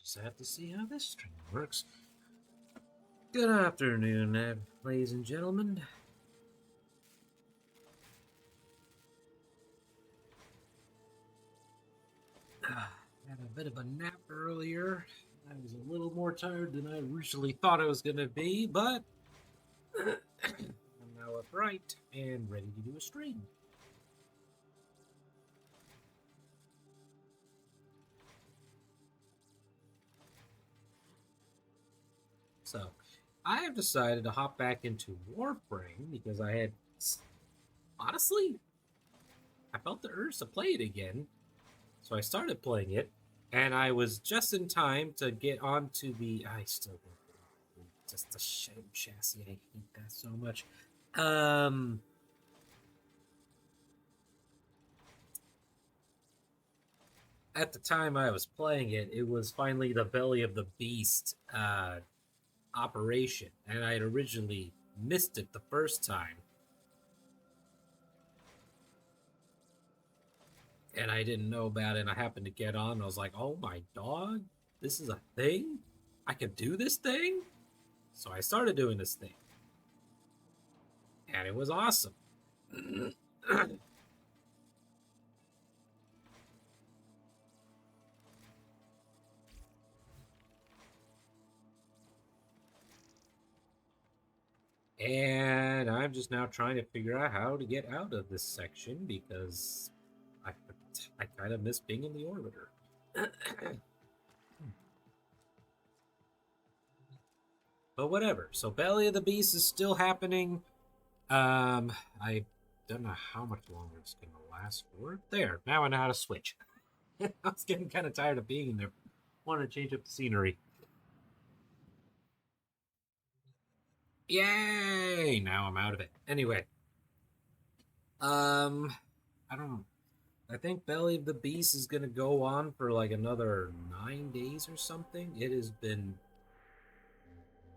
Just have to see how this string works. Good afternoon, ladies and gentlemen. Had a bit of a nap earlier. I was a little more tired than I originally thought I was going to be, but I'm now upright and ready to do a stream. So, I have decided to hop back into Warframe because honestly, I felt the urge to play it again. So I started playing it, and I was just in time to get onto the. I still just the chassis. I hate that so much. At the time I was playing it, it was finally the Belly of the Beast operation, and I had originally missed it the first time, and I didn't know about it. And I happened to get on. And I was like, "Oh my dog, this is a thing! I can do this thing!" So I started doing this thing, and it was awesome. And I'm just now trying to figure out how to get out of this section because I, I kind of miss being in the orbiter. But whatever. So Belly of the Beast is still happening. I don't know how much longer it's going to last for. There, now I know how to switch. I was getting kind of tired of being in there. Wanted to change up the scenery. Yay! Now I'm out of it. Anyway, I don't know. I think Belly of the Beast is going to go on for like another 9 days or something. It has been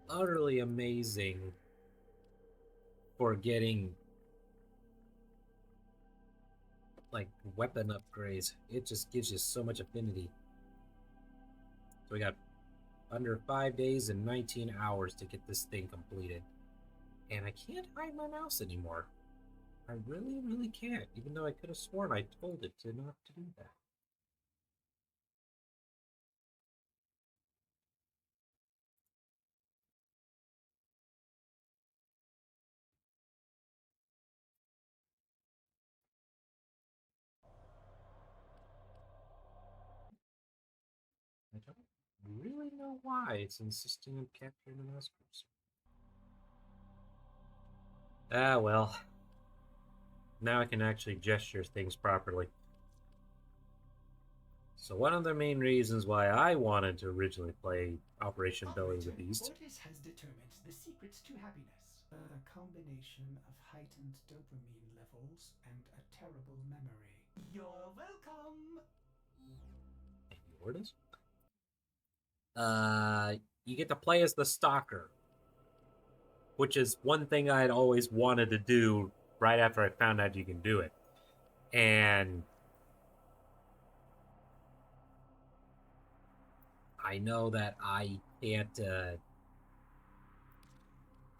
utterly amazing for getting like weapon upgrades. It just gives you so much affinity. So we got under 5 days and 19 hours to get this thing completed. And I can't hide my mouse anymore. I really, really can't, even though I could have sworn I told it to not to do that. I don't really know why it's insisting on capturing the mouse cursor. Ah, well. Now I can actually gesture things properly. So one of the main reasons why I wanted to originally play Operation Belly of the Beast. Otis has determined the secrets to happiness. A combination of heightened dopamine levels and a terrible memory. You're welcome! Orders? You get to play as the Stalker, which is one thing I had always wanted to do right after I found out you can do it. And I know that I can't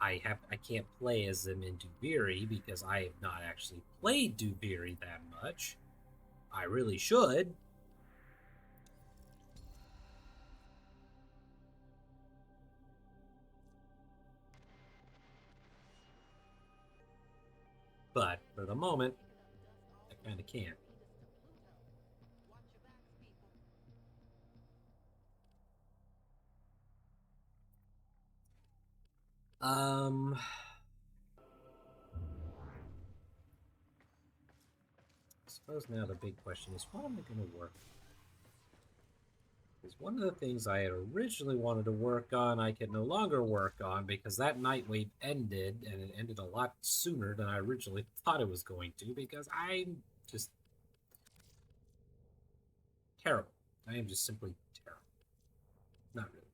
I can't play as them in Duviri because I have not actually played Duviri that much. I really should. But for the moment, I kind of can't. I suppose now the big question is, what am I going to work on? Because one of the things I had originally wanted to work on, I can no longer work on because that night wave ended, and it ended a lot sooner than I originally thought it was going to. Because I'm just terrible. I am just simply terrible. Not really.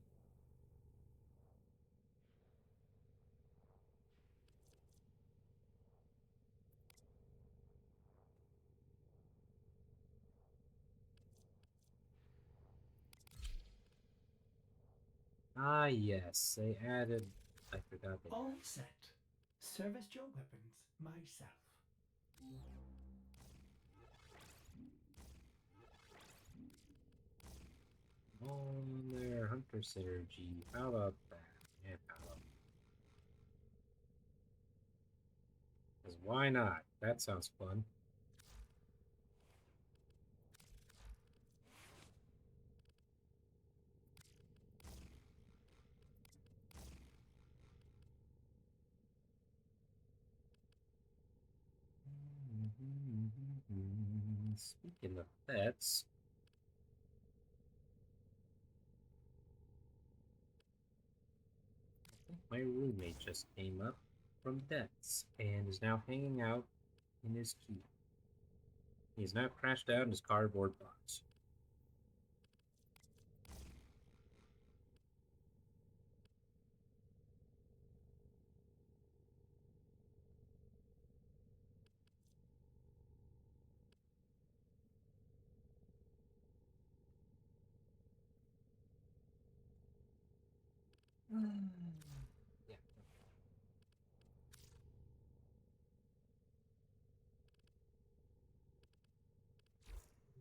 Ah, yes, they added. I forgot they. All set. Service your weapons myself. On there, Hunter Synergy. How about that? Yeah, pal. Because why not? That sounds fun. Speaking of pets, I think my roommate just came up from vets and is now hanging out in his cube. He has now crashed out in his cardboard box. Yeah,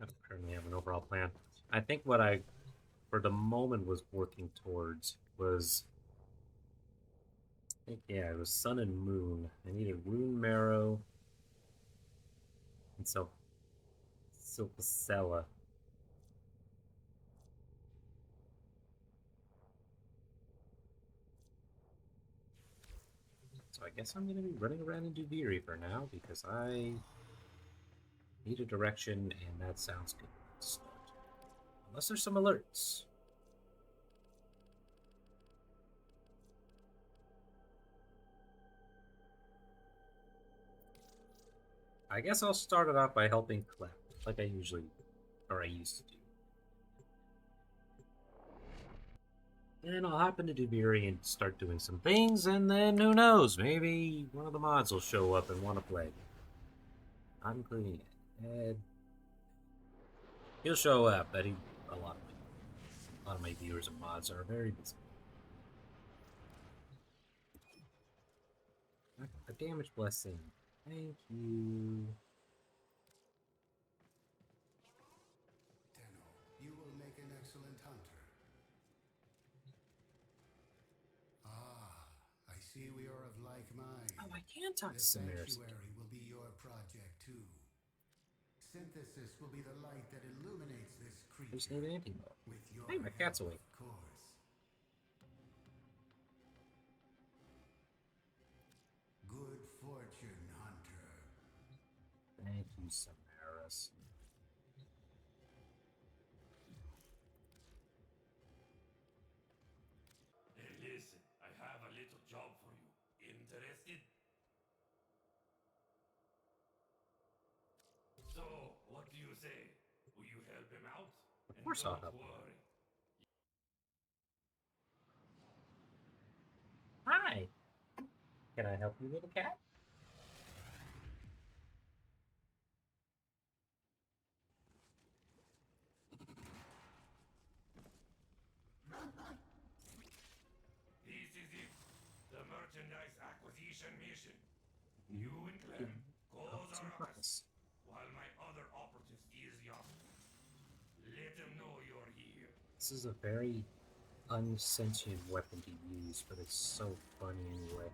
I don't currently have an overall plan. I think what I, for the moment, was working towards was, I think, yeah, it was Sun and Moon. I needed Rune Marrow and Silpacella. So I guess I'm going to be running around in Duviri for now because I need a direction, and that sounds good to start. Unless there's some alerts. I guess I'll start it off by helping Clef, like I usually, or I used to do. And then I'll hop into Duviri and start doing some things, and then who knows, maybe one of the mods will show up and want to play. I'm including Ed. He'll show up, but a lot of my viewers and mods are very busy. A damage blessing. Thank you. Tenno, you will make an excellent hunter. Ah, I see we are of like mind. Oh, I can talk to The Samaris. sanctuary will be your project too. Synthesis will be the light that illuminates this I just creature. need an antidote. With your Hey, my help, cat's awake. of course. Good fortune, hunter. Thank you, Samaris. Hey, listen, I have a little job for you. Interested? So, what do you say? Will you help him out? Of And course I'll don't help. worry. Hi. Can I help you, little cat? This is it. The merchandise acquisition mission. You and Clem cause a ruckus, while my other operative is yonder. Let him know you're here. This is a very unsentient weapon to use, but it's so funny anyway.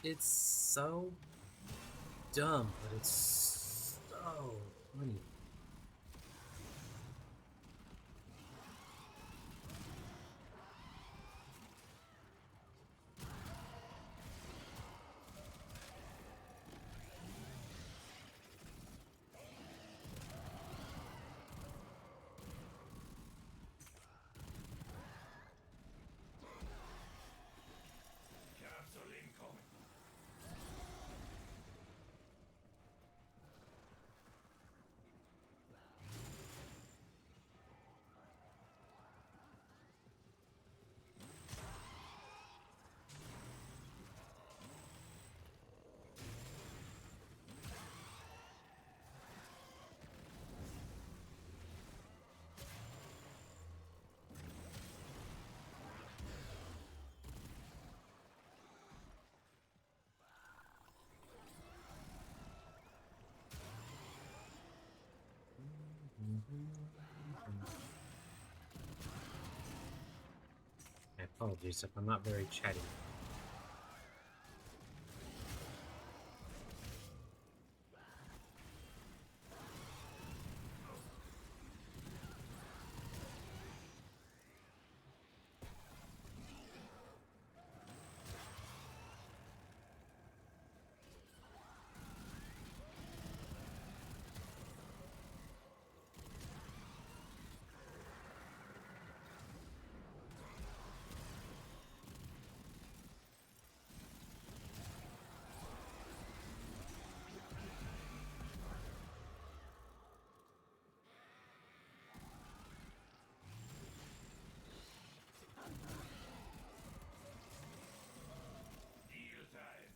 It's so dumb, but it's so funny. Apologies if I'm not very chatty. Deal time.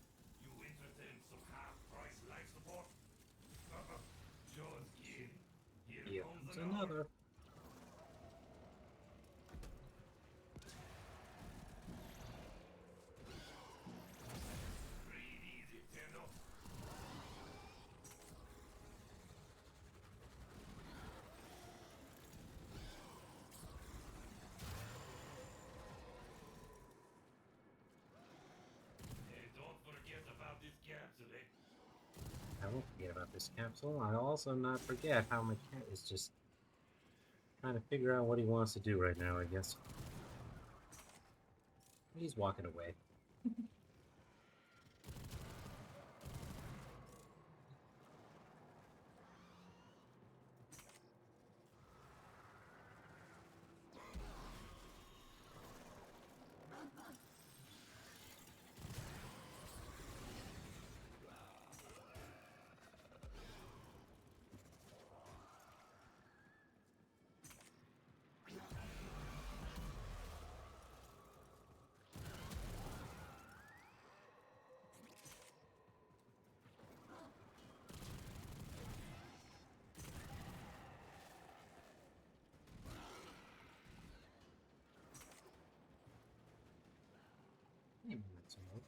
You interested in some half-price life support? Jones in. Here Here comes comes another. another. Breathe easy, Tendo. And don't forget about this capsule, eh? I won't forget about this capsule. I'll also not forget how my cat is just trying to figure out what he wants to do right now, I guess. He's walking away. Hey, that's all.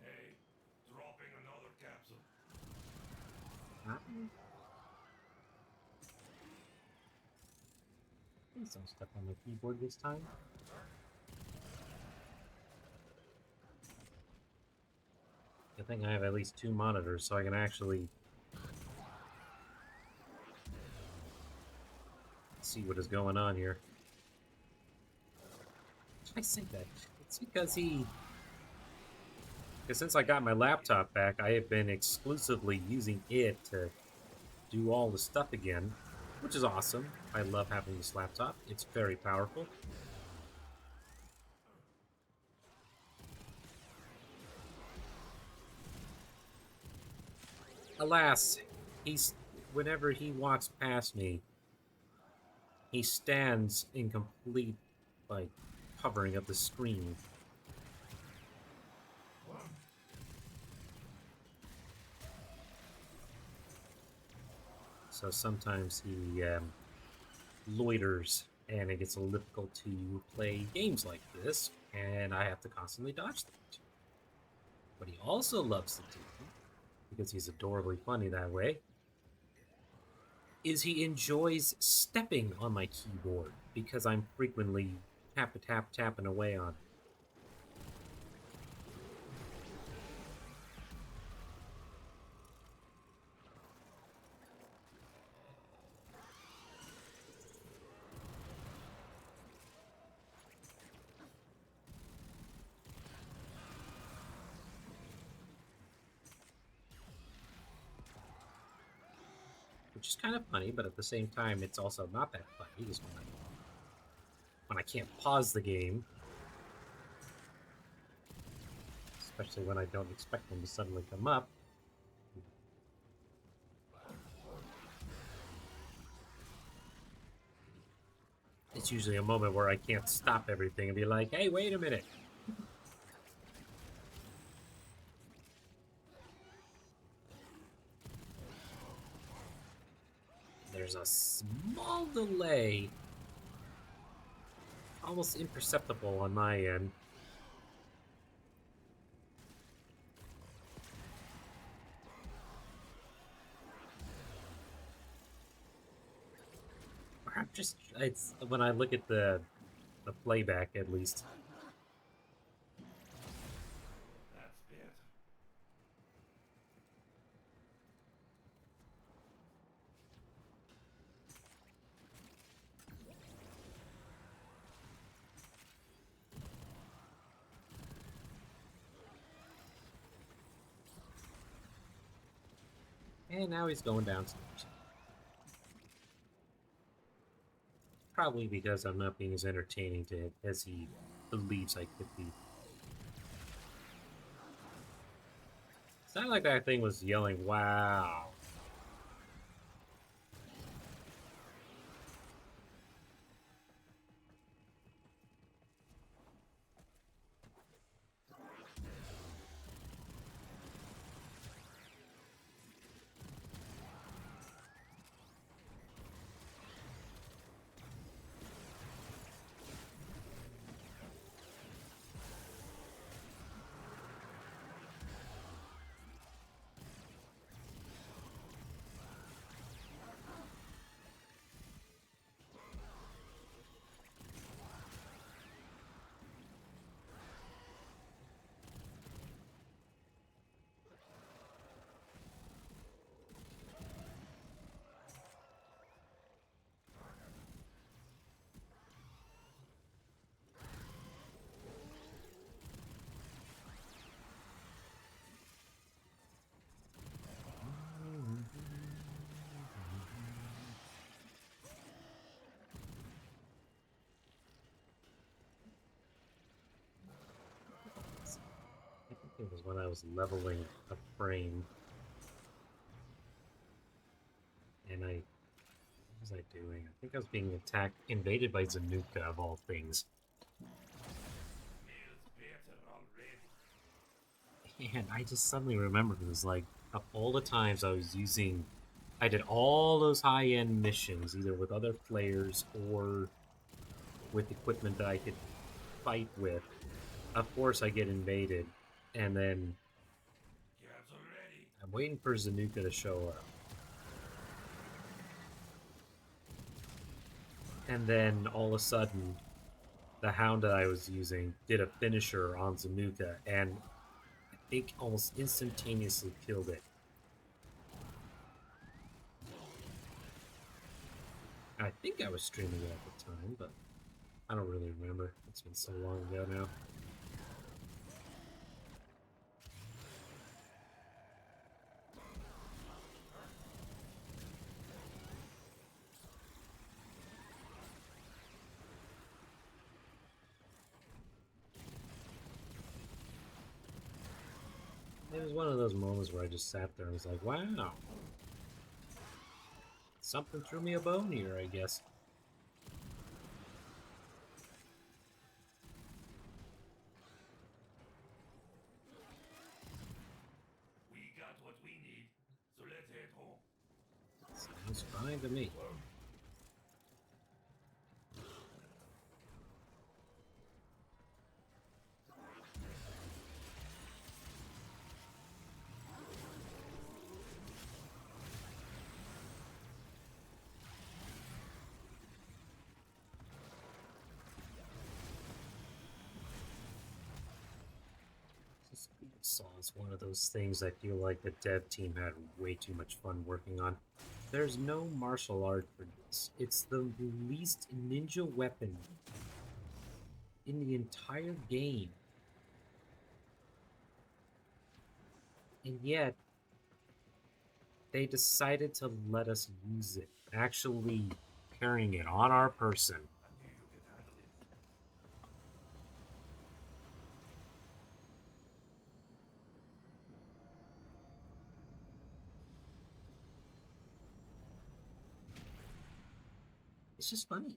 Hey, dropping another capsule. Please don't step on my keyboard this time. I think I have at least 2 monitors, so I can actually see what is going on here. I say that. It's because since I got my laptop back, I have been exclusively using it to do all the stuff again, which is awesome. I love having this laptop. It's very powerful. Alas, whenever he walks past me, he stands in complete, like, covering of the screen. So sometimes he loiters, and it gets a little difficult to play games like this, and I have to constantly dodge that. What he also loves to do, because he's adorably funny that way, is he enjoys stepping on my keyboard because I'm frequently tapping away on it. Which is kind of funny, but at the same time, it's also not that funny because when I can't pause the game, especially when I don't expect them to suddenly come up. It's usually a moment where I can't stop everything and be like, hey, wait a minute. There's a small delay, almost imperceptible on my end. I'm just, it's when I look at the playback at least, And now he's going downstairs. Probably because I'm not being as entertaining to him as he believes I could be. It's not like that thing was yelling, wow. I think it was when I was leveling a frame. And what was I doing? I think I was being invaded by Zanuka of all things. And I just suddenly remembered it was like, of all the times I was using, I did all those high-end missions, either with other players or with equipment that I could fight with. Of course I get invaded, and then I'm waiting for Zanuka to show up. And then all of a sudden, the hound that I was using did a finisher on Zanuka, and I think almost instantaneously killed it. I think I was streaming it at the time, but I don't really remember. It's been so long ago now. It was one of those moments where I just sat there and was like, wow. Something threw me a bone here, I guess. We got what we need, so let's head home. Sounds fine to me. It's one of those things I feel like the dev team had way too much fun working on. There's no martial art for this. It's the least ninja weapon in the entire game. And yet, they decided to let us use it, actually carrying it on our person. It's just funny.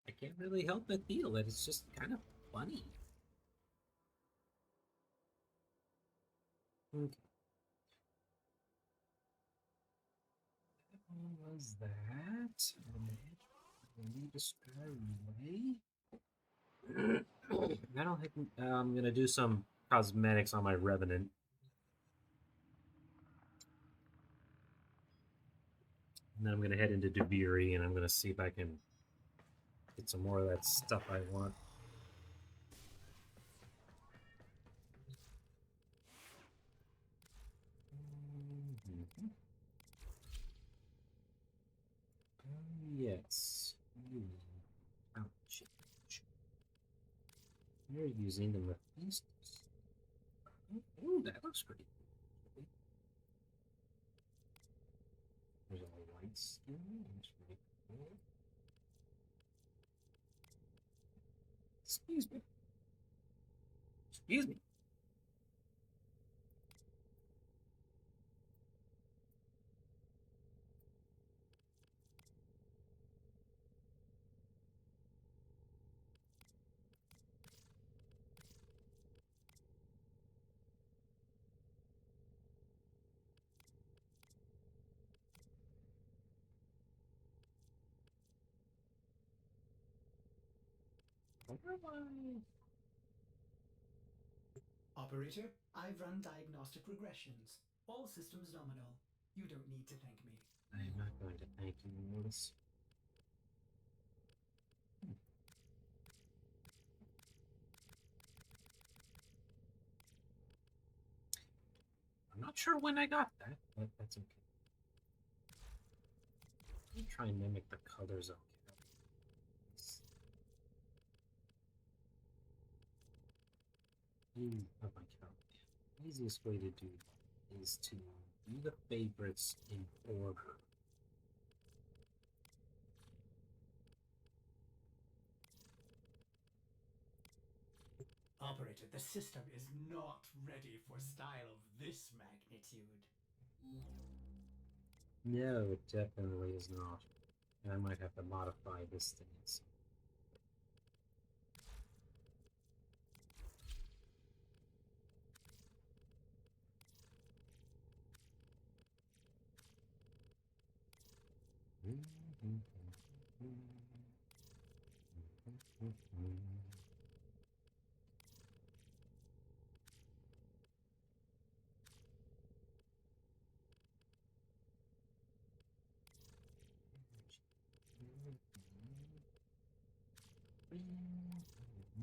I can't really help but feel that it's just kind of funny. Okay. What was that? Maybe destroy away. I don't think I'm gonna do some cosmetics on my Revenant. And then I'm gonna head into Duviri and I'm gonna see if I can get some more of that stuff I want. Yes. Ouch. You're using the Mephistos. Ooh, that looks pretty cool. There's a white skin. That's pretty cool. Excuse me. Excuse me. Where am I? Operator, I've run diagnostic regressions. All systems nominal. You don't need to thank me. I am not going to thank you, Mortis. I'm not sure when I got that, but that's okay. Let me try and mimic the colors of my count. The easiest way to do that is to do the favorites in order. Operator, the system is not ready for style of this magnitude. No, it definitely is not. And I might have to modify this thing.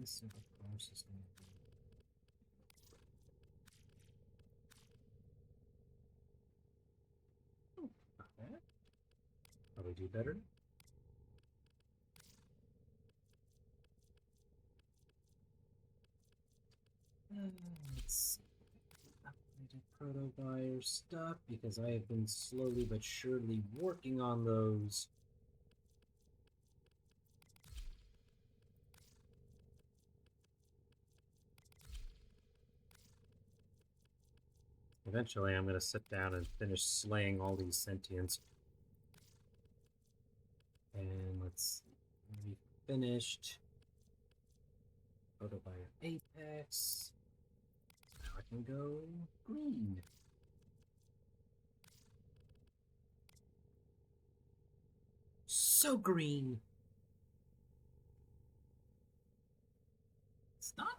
This, of course, is going to be not bad. Probably do better. Let's see. Upgraded proto-buyer stuff because I have been slowly but surely working on those. Eventually, I'm going to sit down and finish slaying all these sentients. And let's see. We finished proto-buyer Apex. Now I can go green. So green. It's not.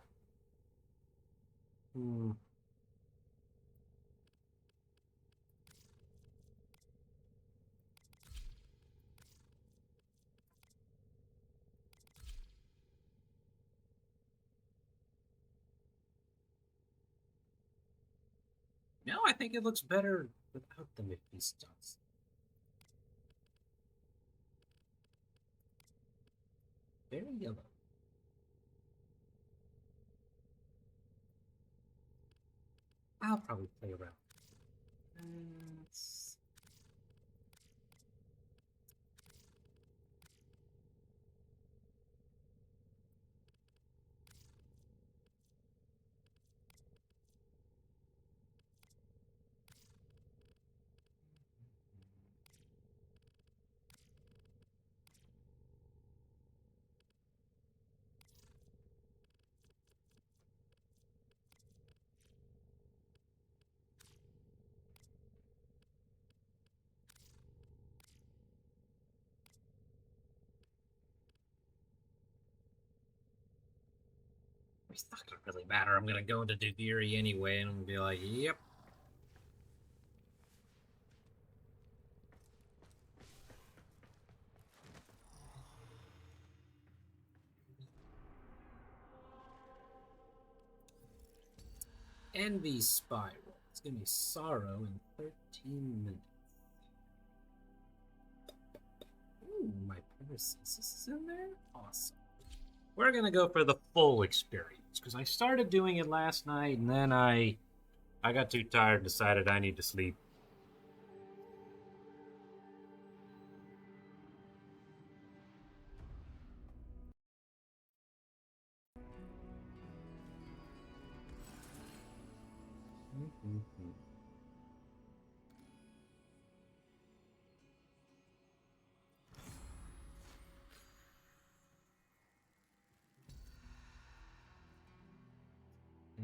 No, I think it looks better without the Miffy stuff. Very yellow. I'll probably play around. Let's... It's not gonna really matter. I'm gonna go into Duviri anyway, and I'm gonna be like, yep. Envy Spiral. It's gonna be Sorrow in 13 minutes. Ooh, my Paracesis is in there? Awesome. We're gonna go for the full experience, because I started doing it last night, and then I I got too tired and decided I need to sleep.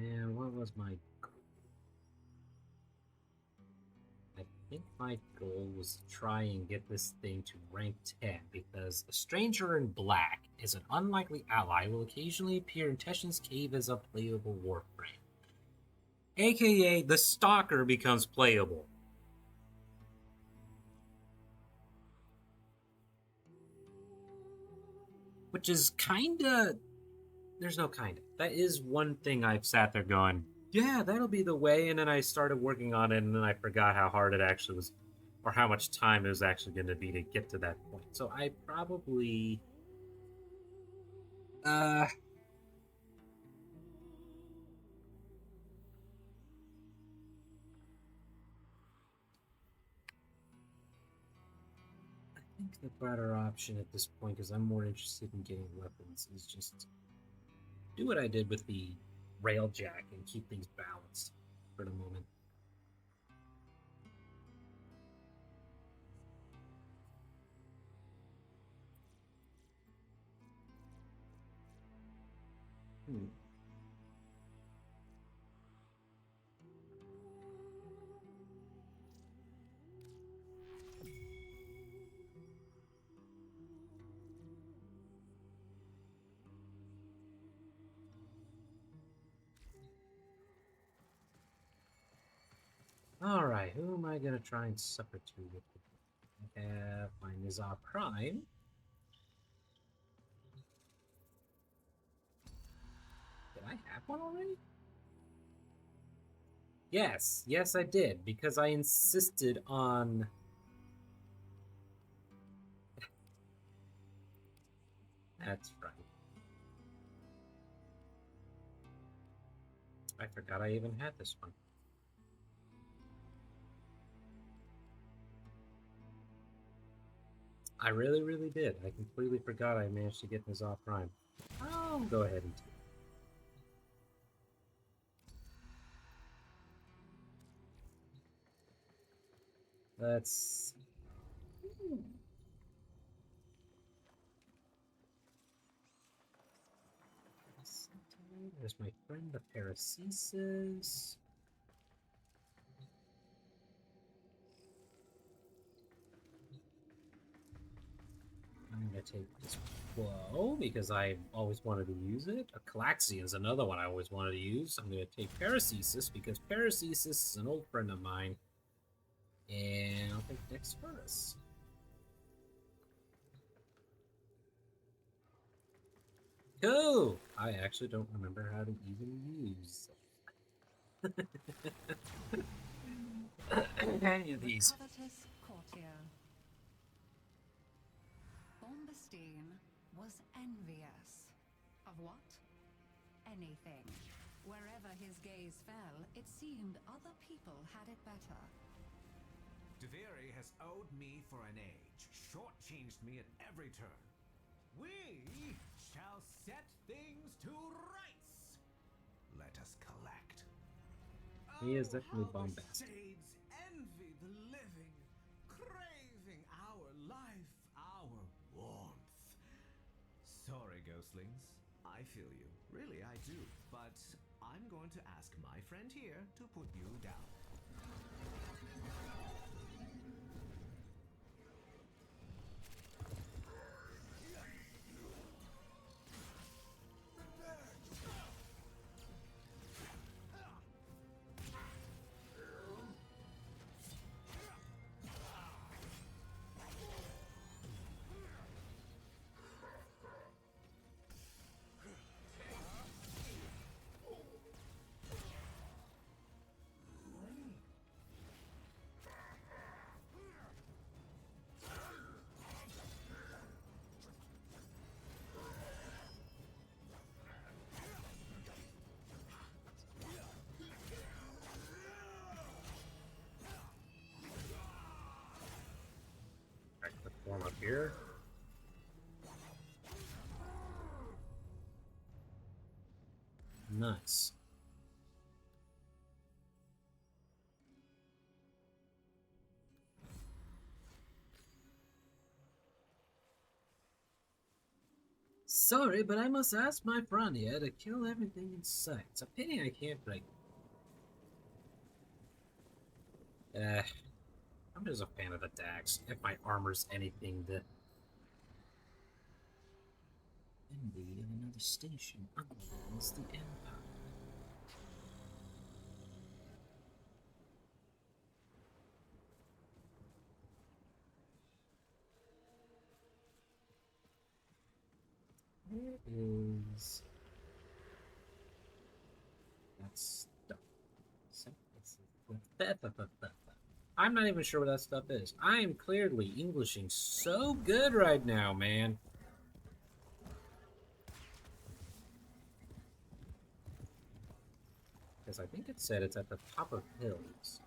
And what was my goal? I think my goal was to try and get this thing to rank 10 because a stranger in black is an unlikely ally who will occasionally appear in Teshin's cave as a playable Warframe. AKA, the Stalker becomes playable. Which is kinda. There's no kinda. That is one thing I've sat there going, yeah, that'll be the way. And then I started working on it, and then I forgot how hard it actually was, or how much time it was actually going to be to get to that point. So I probably. I think the better option at this point, because I'm more interested in getting weapons, is just do what I did with the railjack and keep things balanced for the moment. Alright, who am I going to try and suffer to with? I have my Nizar Prime. Did I have one already? Yes, yes I did, because I insisted on... That's right. I forgot I even had this one. I really, really did. I completely forgot I managed to get this off Prime. I'll go ahead and take it. Let's... There's my friend, the Paracesis. I'm gonna take this Quo because I always wanted to use it. A Calaxian is another one I always wanted to use. I'm gonna take Paracesis because Paracesis is an old friend of mine. And I'll take next furnace. Cool! I actually don't remember how to even use any of these. Bombestein was envious. Of what? Anything. Wherever his gaze fell, it seemed other people had it better. Duviri has owed me for an age, shortchanged me at every turn. We shall set things to rights. Let us collect. He is definitely bombastic. Shades envy the living, craving our life, our warmth. Sorry, ghostlings. I feel you. Really, I do. But I'm going to ask my friend here to put you down. up here. Nice. Sorry, but I must ask my friend here to kill everything in sight. It's a pity I can't break. I'm just a fan of the Dax. If my armor's anything to envy in another station, otherwise the Empire. Where is that stuff? I'm not even sure what that stuff is. I am clearly Englishing so good right now, man. Because I think it said it's at the top of hills.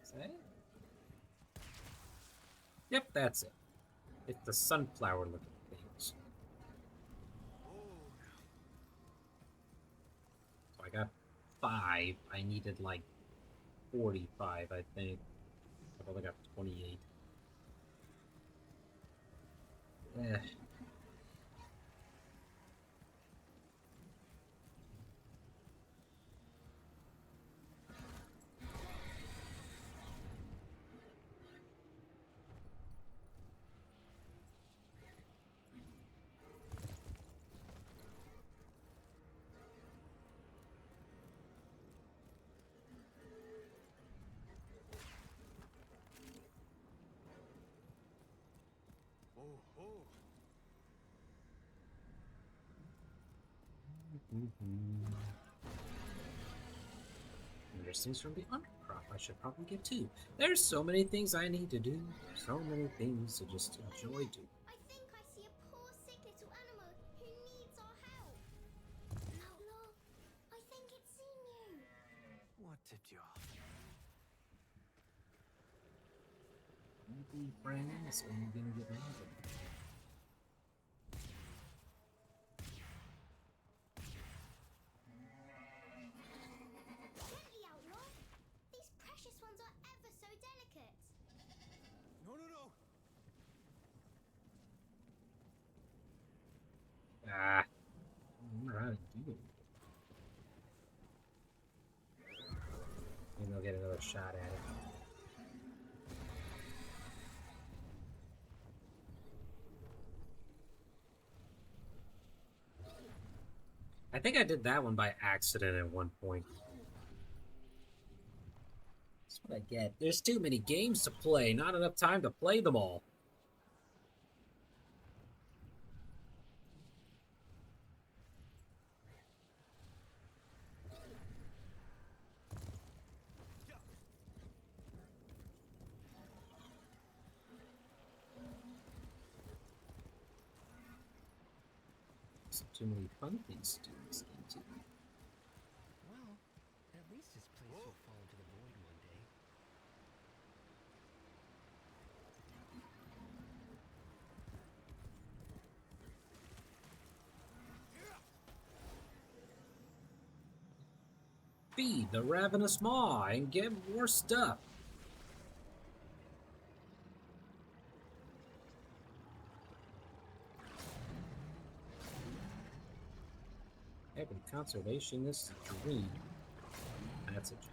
Is that it? Yep, that's it. It's the sunflower looking things. So I got 5. I needed like 45, I think. I've only got 28. Eh. There's things from the undercrop I should probably get too. There's so many things I need to do. So many things to just enjoy doing. I think I see a poor, sick little animal who needs our help. Outlaw, I think it's seen you. What tipped you off? Maybe friends are gonna get mad at me. Gently, Outlaw. These precious ones are ever so delicate. No, no, no! Ah. I remember how to do it. Maybe I'll get another shot at it. I think I did that one by accident at one point. That's what I get. There's too many games to play, not enough time to play them all. There's too many fun things to do in this game, too. Well, at least this place will fall into the void one day. Feed the ravenous maw and get more stuff. Every conservationist's dream. That's a dream.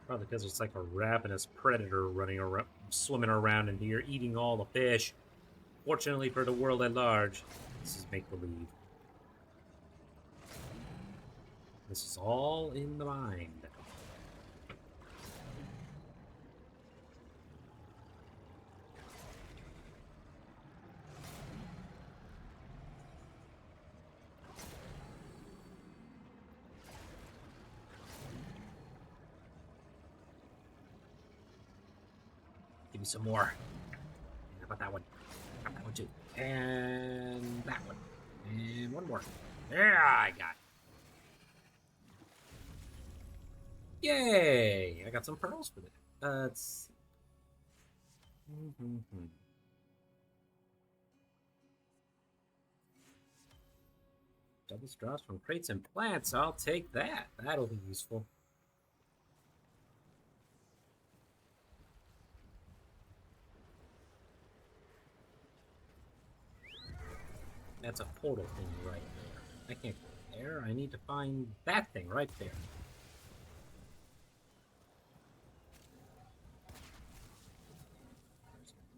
Probably because it's like a ravenous predator running around, swimming around in here, eating all the fish. Fortunately for the world at large, this is make-believe. This is all in the mind. Give me some more. How about that one? How about that one too? And that one. And one more. Yeah, I got it. Yay! I got some pearls for that. Let's see. Double straws from crates and plants. I'll take that. That'll be useful. That's a portal thing right there. I can't go there. I need to find that thing right there.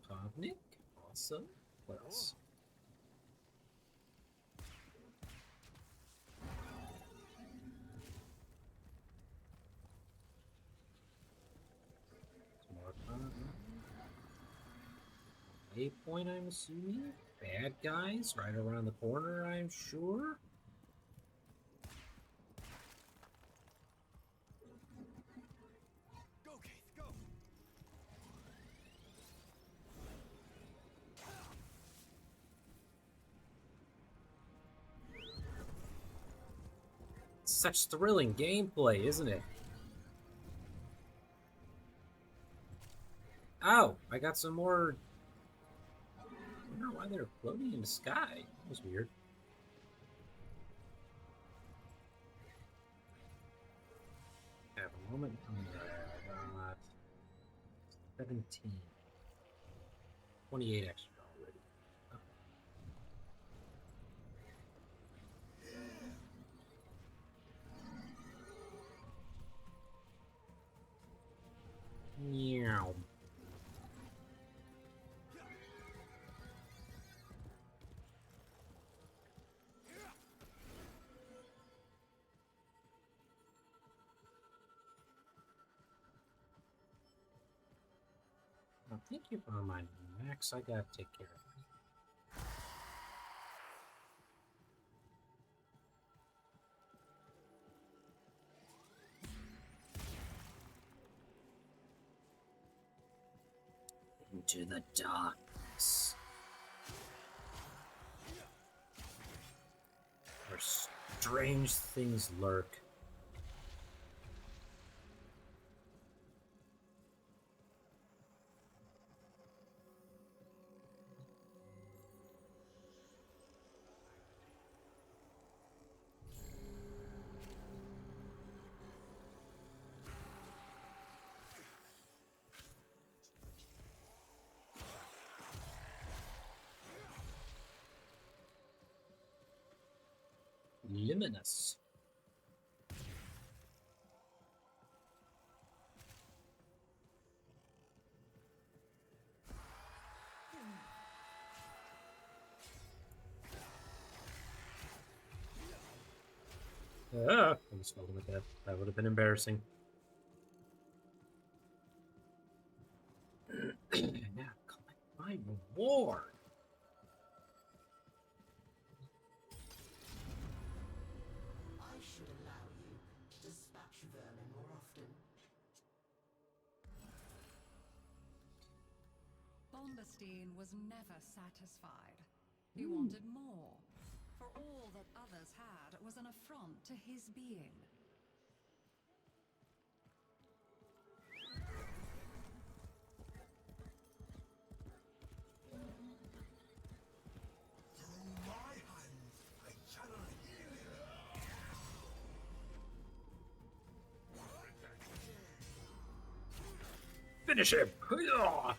Pavnik. Awesome. What else? Waypoint, I'm assuming. Bad guys right around the corner, I'm sure. Go, Keith, go! Such thrilling gameplay, isn't it? Oh, I got some more. I wonder why they're floating in the sky. That was weird. Have a moment. 17. 28 extra already. Oh. Meow. Well, thank you for reminding me, Max. I gotta take care of it. Into the darkness. Where strange things lurk. Luminous. I almost fell to my death. That would have been embarrassing. And now collect my reward. I should allow you to dispatch vermin more often. Bombestein was never satisfied. He wanted more. For all that others had was an affront to his being. Through my hands, I cannot heal you. Finish him! Hoo-yah!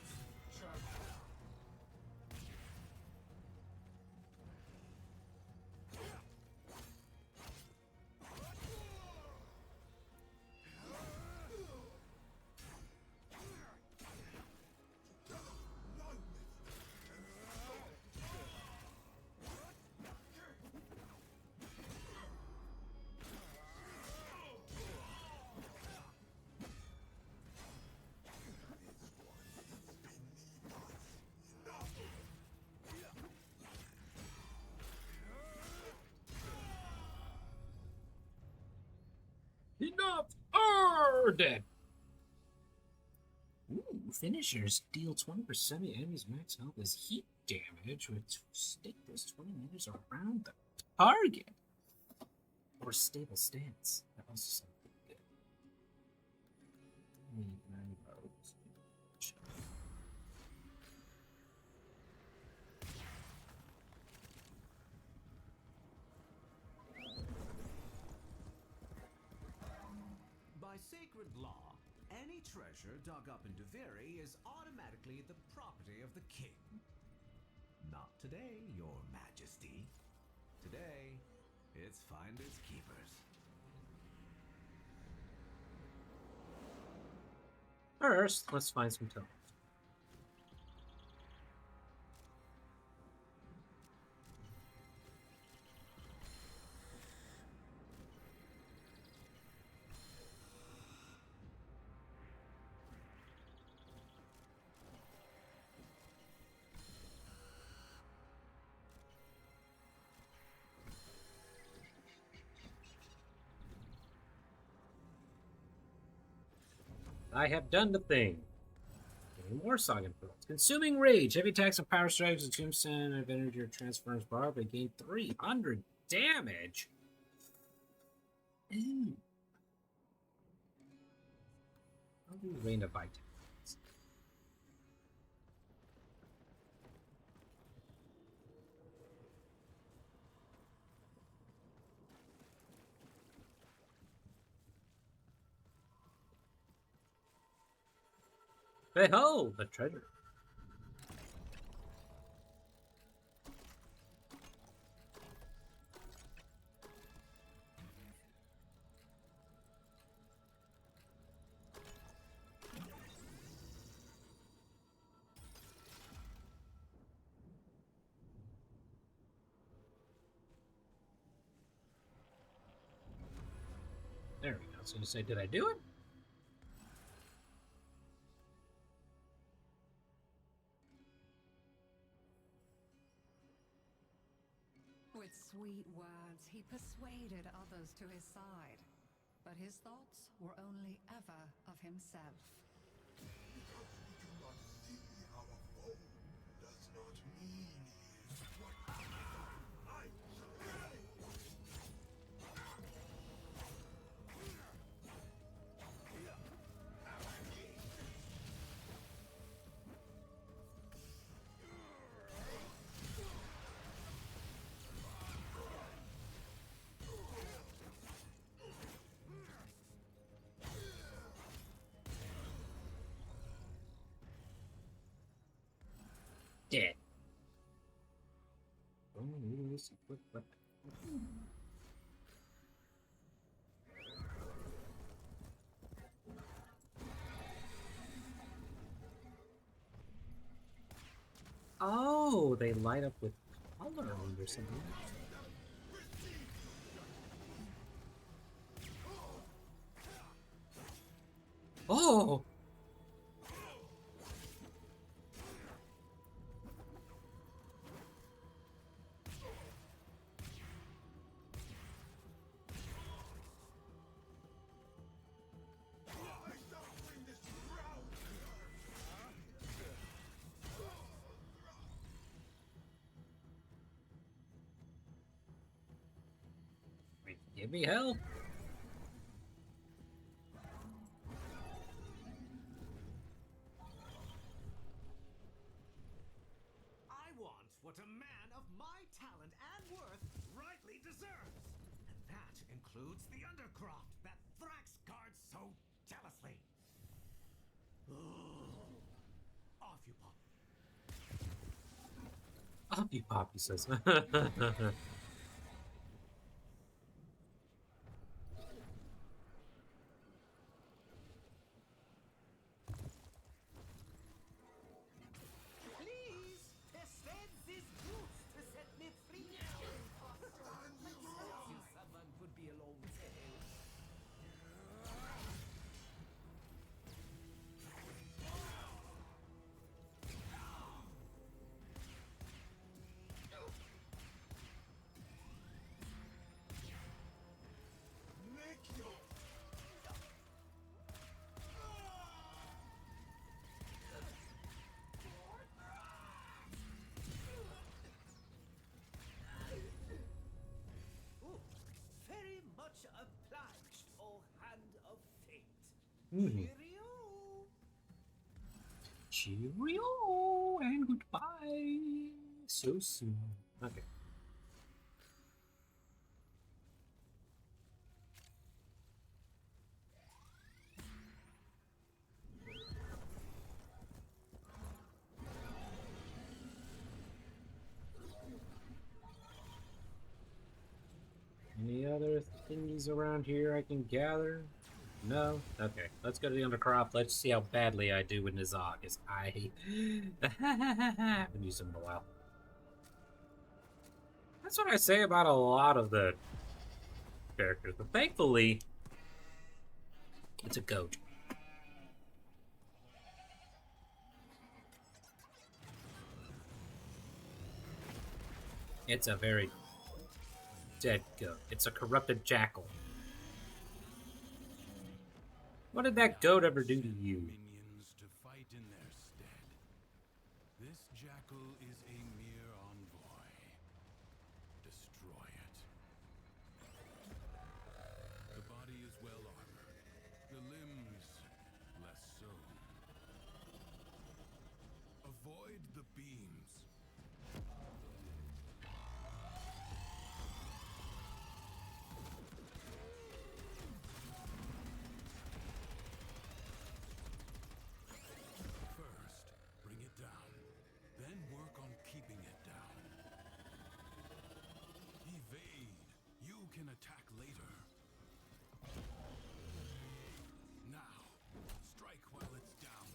Enough! Dead. Ooh, finishers deal 20% of the enemy's max health as heat damage, which stick this 20 meters around the target. Or stable stance. That also sounds pretty good. By sacred law, any treasure dug up in Duviri is automatically the property of the king. Not today, your majesty. Today, it's finders keepers. First, let's find some totems. I have done the thing. Getting more song influence. Consuming Rage. Heavy attacks and power strikes with Tombstone of energy or transference bar, but gain 300 damage. Ooh. I'll do Rain of Vitality. Behold, the treasure. There we go. So you say, did I do it? With sweet words, he persuaded others to his side. But his thoughts were only ever of himself. Because we do not see our foe does not mean he is what I say. Dead. Only use equipped weapon. Oh, they light up with color or something. Oh! Wait, give me hell. I want what a man of my talent and worth rightly deserves. And that includes the undercroft that Thrax guards so jealously. Off you pop. Off you pop, he says. Please, dispense this juice to set me free. Someone could be alone today. obliged, oh hand of fate. Mhm. Cheerio! Cheerio and goodbye. So soon. Okay. Any other thingies around here I can gather? No? Okay, let's go to the Undercrop. Let's see how badly I do in Nizag, because I haven't used him in a while. That's what I say about a lot of the characters, but thankfully, it's a goat. It's a very dead goat. It's a corrupted jackal. What did that goat ever do to you? Minions to fight in their stead. This jackal is a mere envoy. Destroy it. The body is well armored. The limbs less so. Avoid the beams. First, bring it down. Then work on keeping it down. Evade. You can attack later. Now, strike while it's down.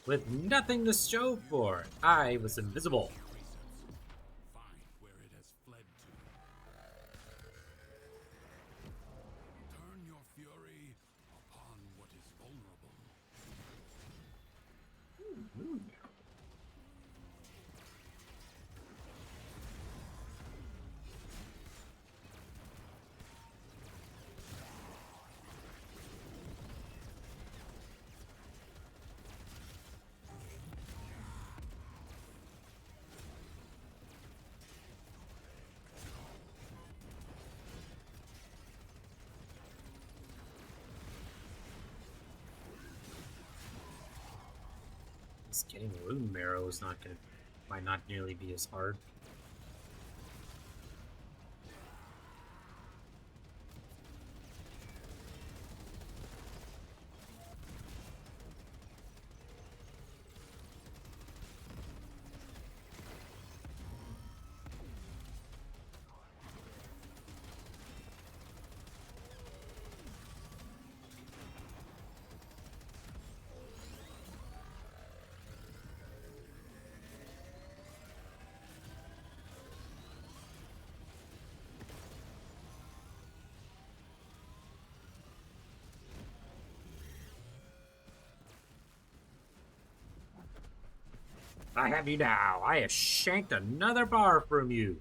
With nothing to show for it, I was invisible. Presence. Find where it has fled to. Turn your fury upon what is vulnerable. Just getting rune marrow is not gonna, might not nearly be as hard. I have you now. I have shanked another bar from you.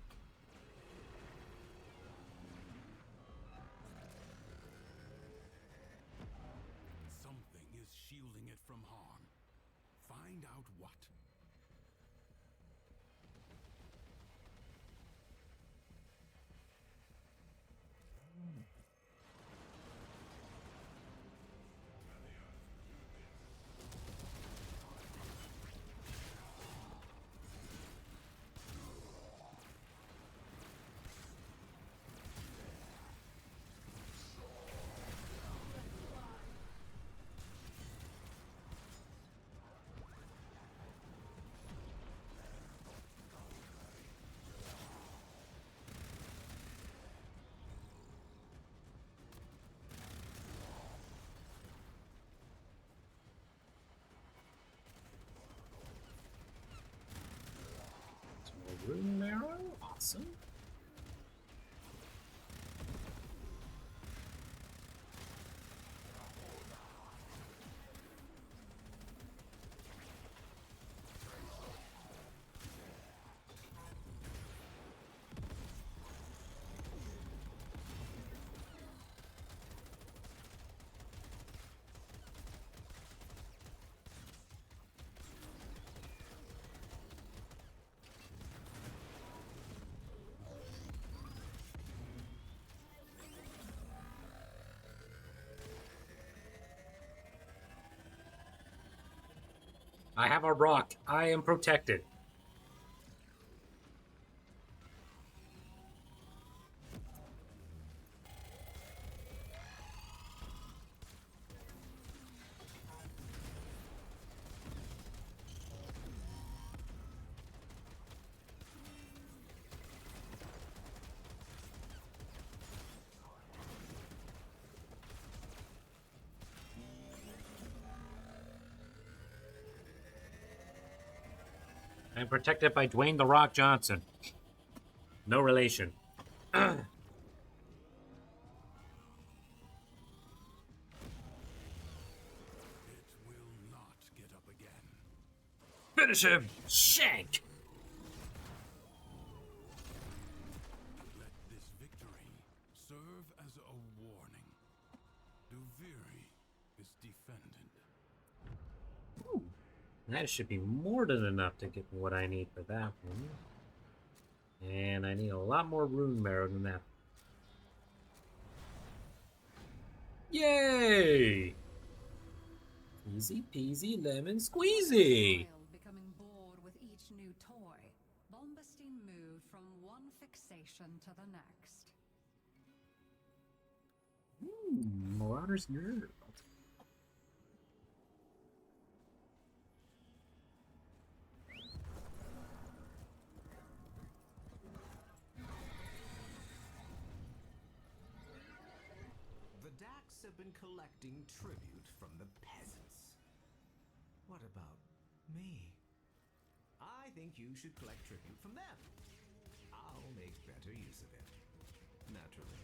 Something is shielding it from harm. Find out what. Some more rune marrow. Awesome. I have a rock. I am protected. I'm protected by Dwayne The Rock Johnson. No relation. It will not get up again. Finish him! Shank! Let this victory serve as a warning. Duviri is defended. Ooh, that should be more than enough to get what I need for that one. And I need a lot more rune marrow than that. Yay! Easy peasy lemon squeezy! Child becoming bored with each new toy, Bombastine moved from one fixation to the next. Marauder's Nerve. The Dax have been collecting tribute from the peasants. What about me? I think you should collect tribute from them. I'll make better use of it. Naturally.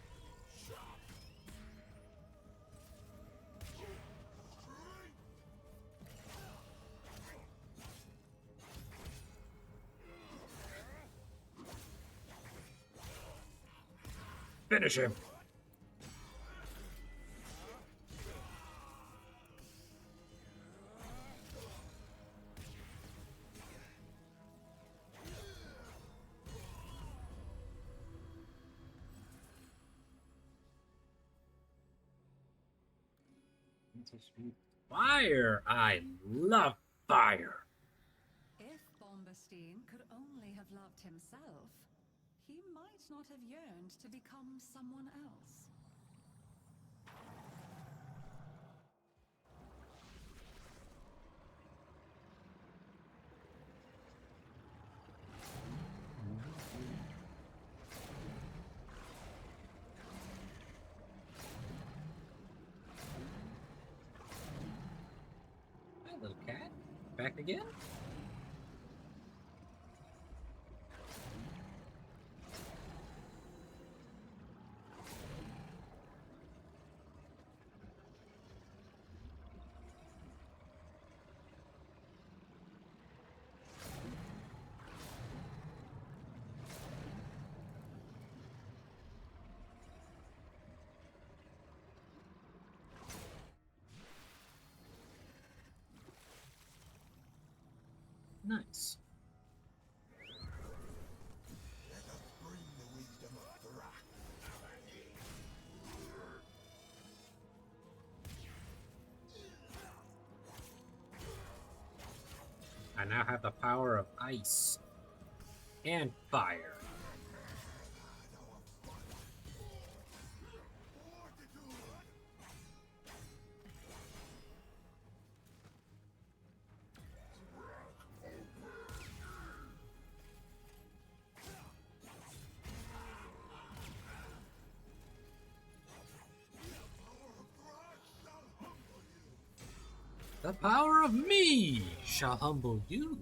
Finish him! Fire! I love fire! If Bombastine could only have loved himself, he might not have yearned to become someone else. Hi, little cat. Back again? Nice. Let us bring the wisdom of Thrak. I now have the power of ice and fire. The power of me shall humble you.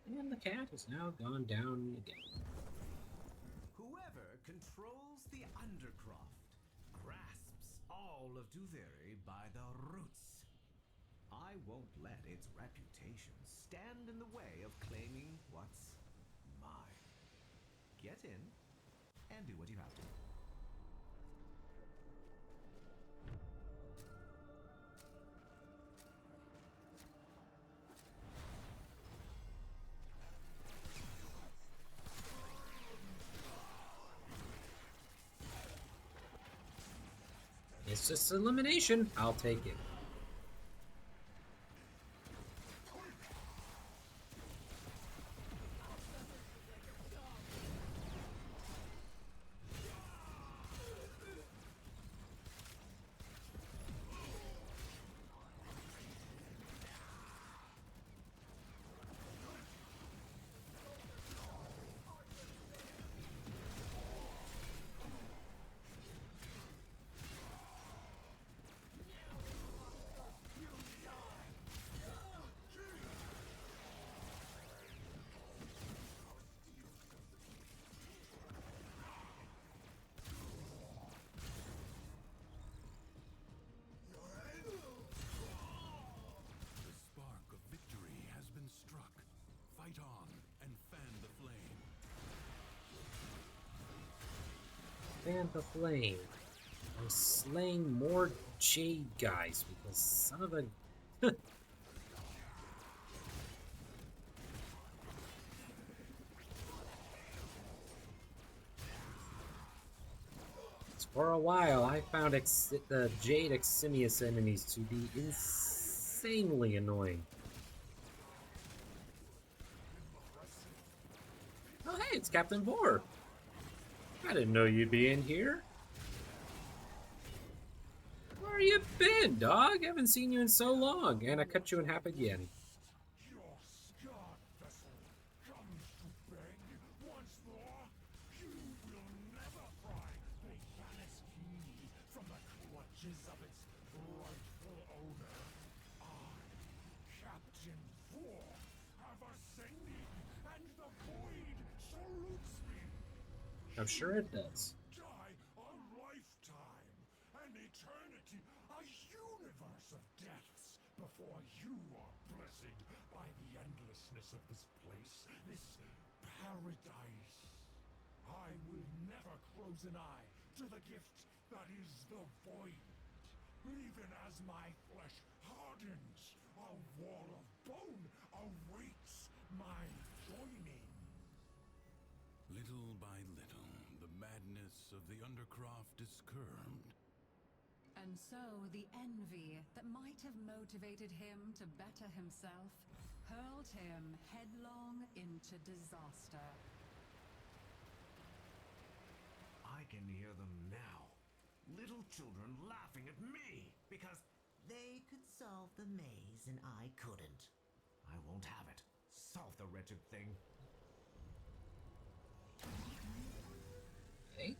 And the cat has now gone down again. Whoever controls the Undercroft grasps all of Duviri by the roots. I won't let its reputation stand in the way of claiming what's mine. Get in and do what you have to. It's just elimination. I'll take it. The spark of victory has been struck. Fight on and fan the flame. Fan the flame. I'm slaying more Jade guys because son of a. For a while, I found the Jade Eximius enemies to be insanely annoying. Oh hey, it's Captain Vor! I didn't know you'd be in here. Where you been, dog? Haven't seen you in so long, and I cut you in half again. Your scarred vessel comes to beg once more. You will never pry Beyani's key from the clutches of its rightful owner. I, Captain Vor, have ascended, and the void salutes me. I'm sure it does. Die a lifetime, an eternity, a universe of deaths before you are blessed by the endlessness of this place, this paradise. I will never close an eye to the gift that is the void. Even as my flesh hardens, a wall of bone awaits my joining. Little by little, the madness of the Undercroft is curbed. And so the envy that might have motivated him to better himself hurled him headlong into disaster. I can hear them now. Little children laughing at me because They could solve the maze and I couldn't. I won't have it. Solve the wretched thing. Hey?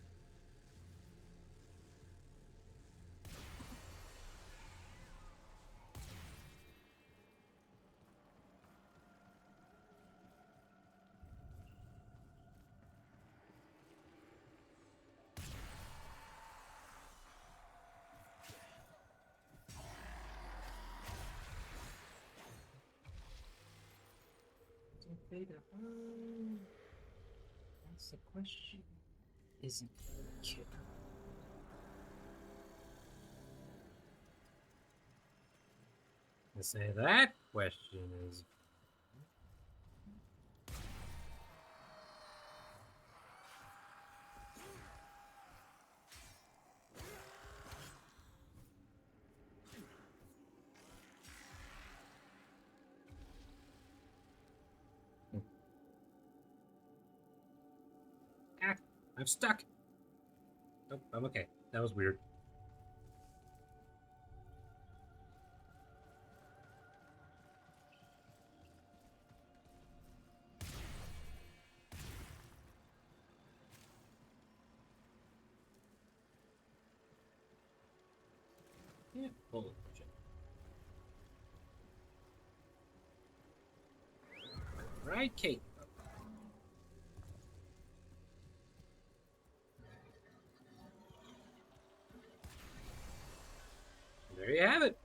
That's the question. Isn't it? I say that question is. Ah, I'm stuck. Oh, I'm okay. That was weird. Yeah, bullet shit. Right, Kate. There you have it.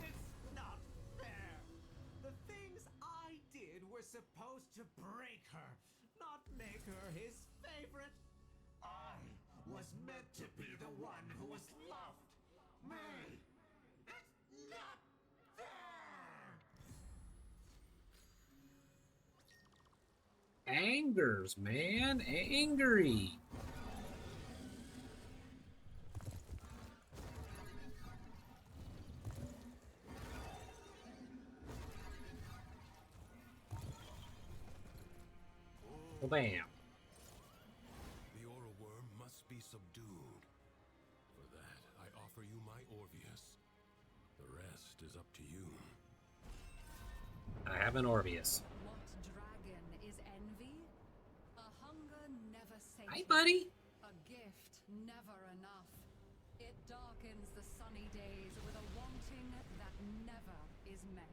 It's not fair. The things I did were supposed to break her, not make her his favorite. I was meant to be the one who was loved. Me. It's not angers, man. Angry. Well, bam. The aura worm must be subdued. For that, I offer you my Orvius. The rest is up to you. I have an Orvius. What dragon is envy? A hunger never sated. Hi, buddy. A gift never enough. It darkens the sunny days with a wanting that never is met.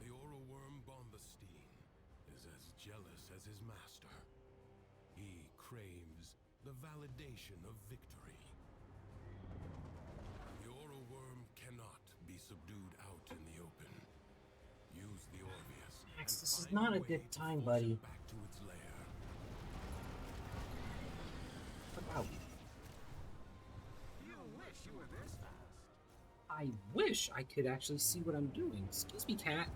The aura worm Bombastine is as jealous as his master. He craves the validation of victory. The aura worm cannot be subdued out in the open. Use the Orvius. Max, this is find not a way good to time, force buddy. it back to its lair. Wow. You wish you were this fast. I wish I could actually see what I'm doing. Excuse me, cat.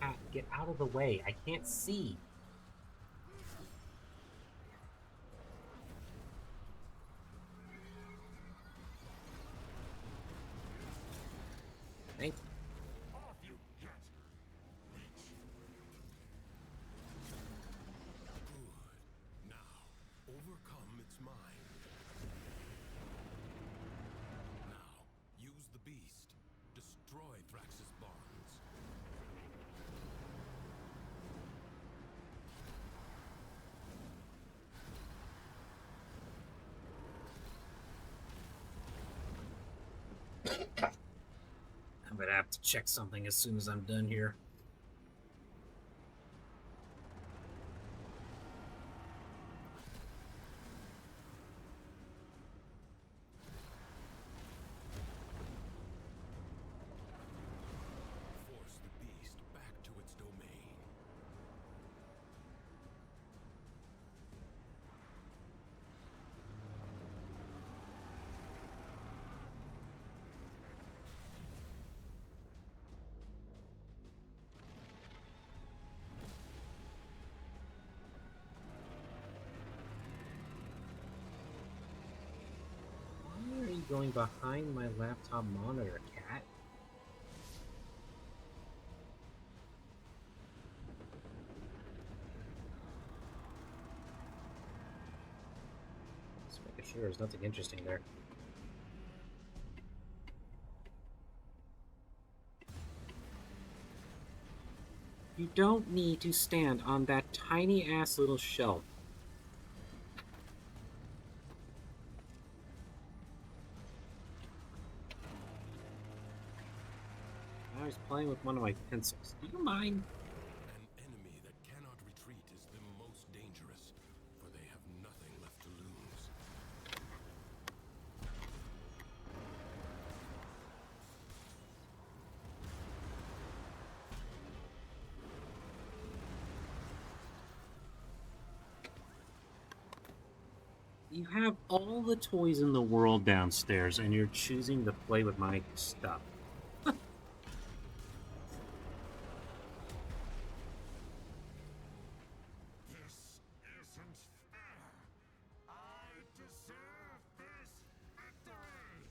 Cat, get out of the way. I can't see. Thank you. Off you get! Good. Now, overcome its mind. Now, use the beast. Destroy Thrax's bonds. I'm gonna have to check something as soon as I'm done here. Force the beast back to its domain. Why are you going behind my laptop monitor, cat? Just making sure there's nothing interesting there. You don't need to stand on that tiny ass little shelf. I was playing with one of my pencils. Do you mind? An enemy that cannot retreat is the most dangerous, for they have nothing left to lose. You have all the toys in the world downstairs, and you're choosing to play with my stuff. This isn't fair. I deserve this victory.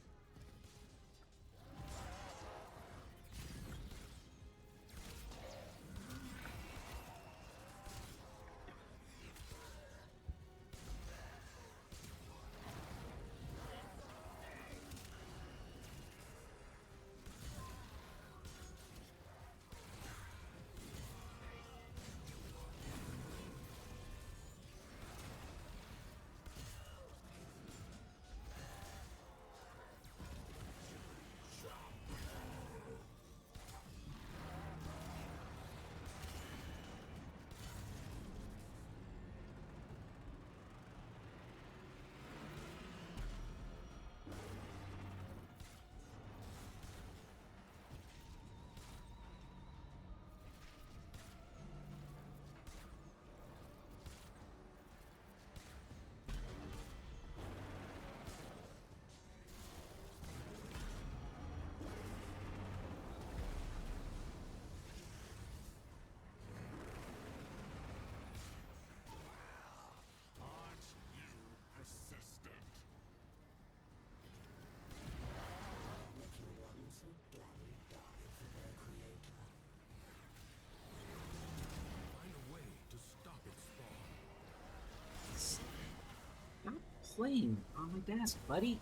playing on my desk, buddy?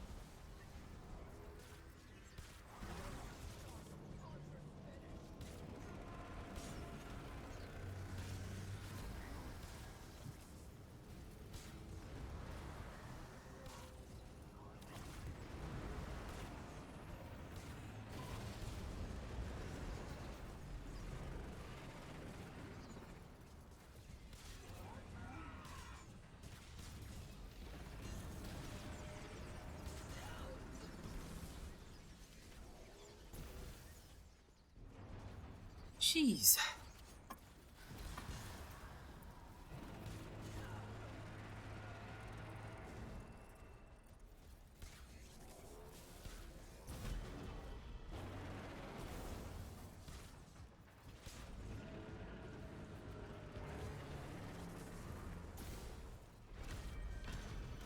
Jeez.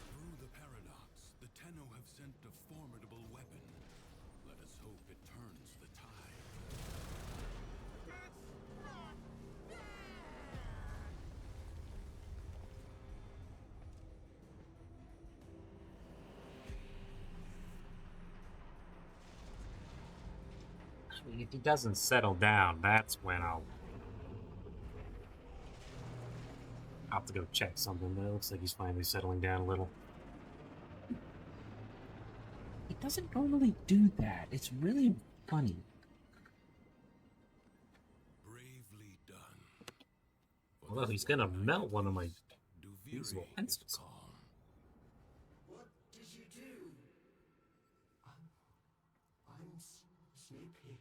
Through the paradox, the Tenno have sent a formidable weapon. Let us hope it turns the tide. If he doesn't settle down, that's when I'll have to go check something. But it looks like he's finally settling down a little. He doesn't normally do that. It's really funny. Bravely done. For Although this he's gonna one night melt at one of my least, Duviri usable is pencils. calm. What did you do? I'm sleepy.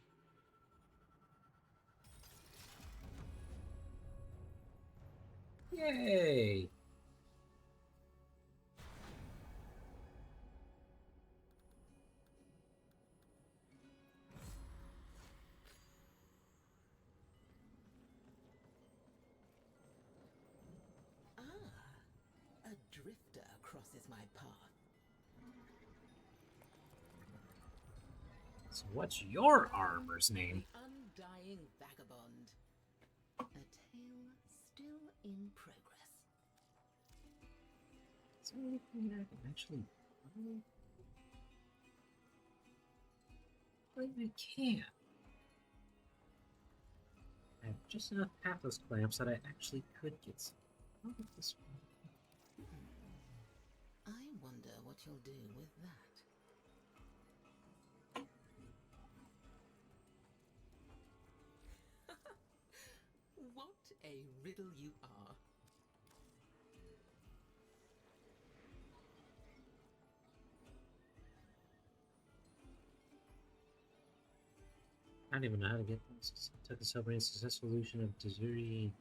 Yay! A drifter crosses my path. So what's your armor's name? The undying vagabond. A tale still in progress. Is there anything that I can actually buy? I can't. I have just enough pathos clamps that I actually could get some. How about this one? I wonder what you'll do with that. What a riddle you are. I don't even know how to get this. Took a celebrating successful solution of Duviri.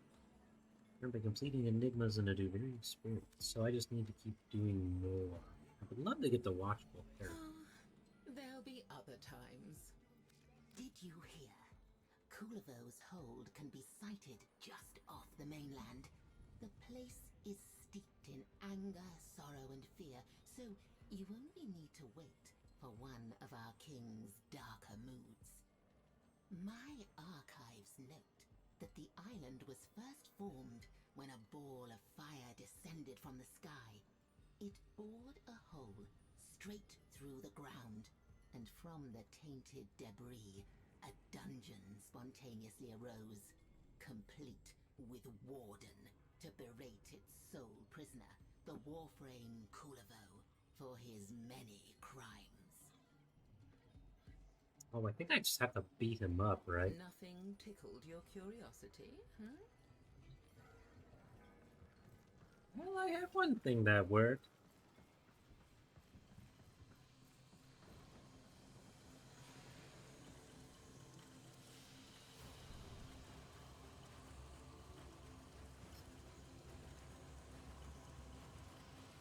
Remember completing enigmas in a Duviri spirit. So I just need to keep doing more. I would love to get the watchable character. Oh, there'll be other times. Did you hear? Kulivo's hold can be sighted just off the mainland. The place is steeped in anger, sorrow, and fear, so you only need to wait for one of our king's darker moods. My archives note that the island was first formed when a ball of fire descended from the sky. It bored a hole straight through the ground, and from the tainted debris, a dungeon spontaneously arose, complete with Warden to berate its sole prisoner, the Warframe Kulivo, for his many crimes. Oh, I think I just have to beat him up, right? Nothing tickled your curiosity, huh? Well, I have one thing that worked.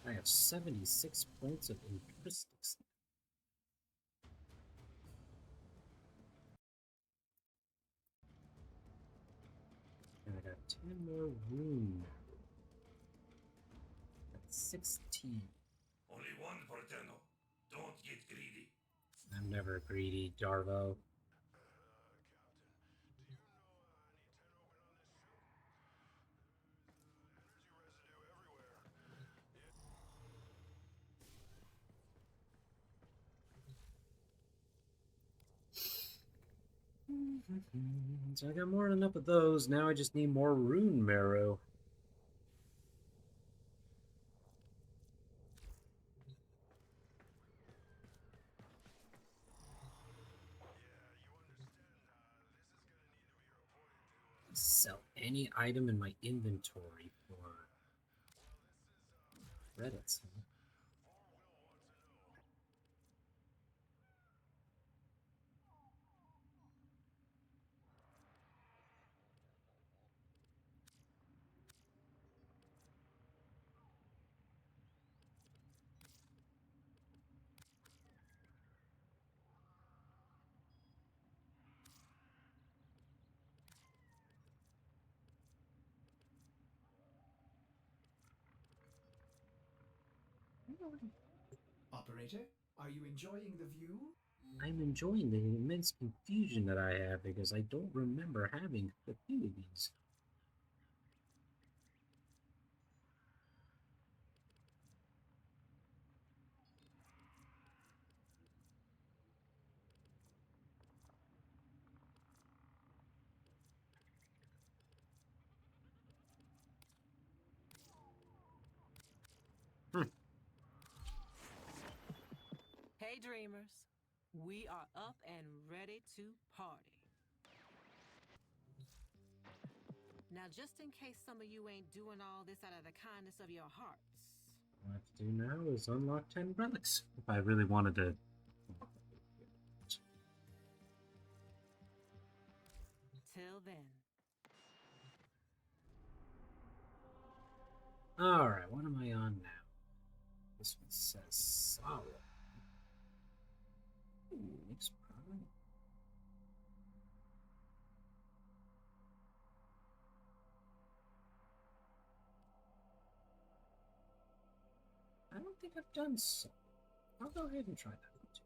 I have 76 points of linguistics. And I got 10 more room. That's 16. Only one per Tenno. Don't get greedy. I'm never greedy, Jarvo. So I got more than enough of those. Now I just need more rune marrow. Sell any item in my inventory for credits. Huh? Operator, are you enjoying the view? I'm enjoying the immense confusion that I have because I don't remember having a few of these. Hey, dreamers. We are up and ready to party. Now, just in case some of you ain't doing all this out of the kindness of your hearts. What I have to do now is unlock 10 relics if I really wanted to. Till then. Alright, what am I on now? This one says solid. Looks fine. I don't think I've done so. I'll go ahead and try that one too.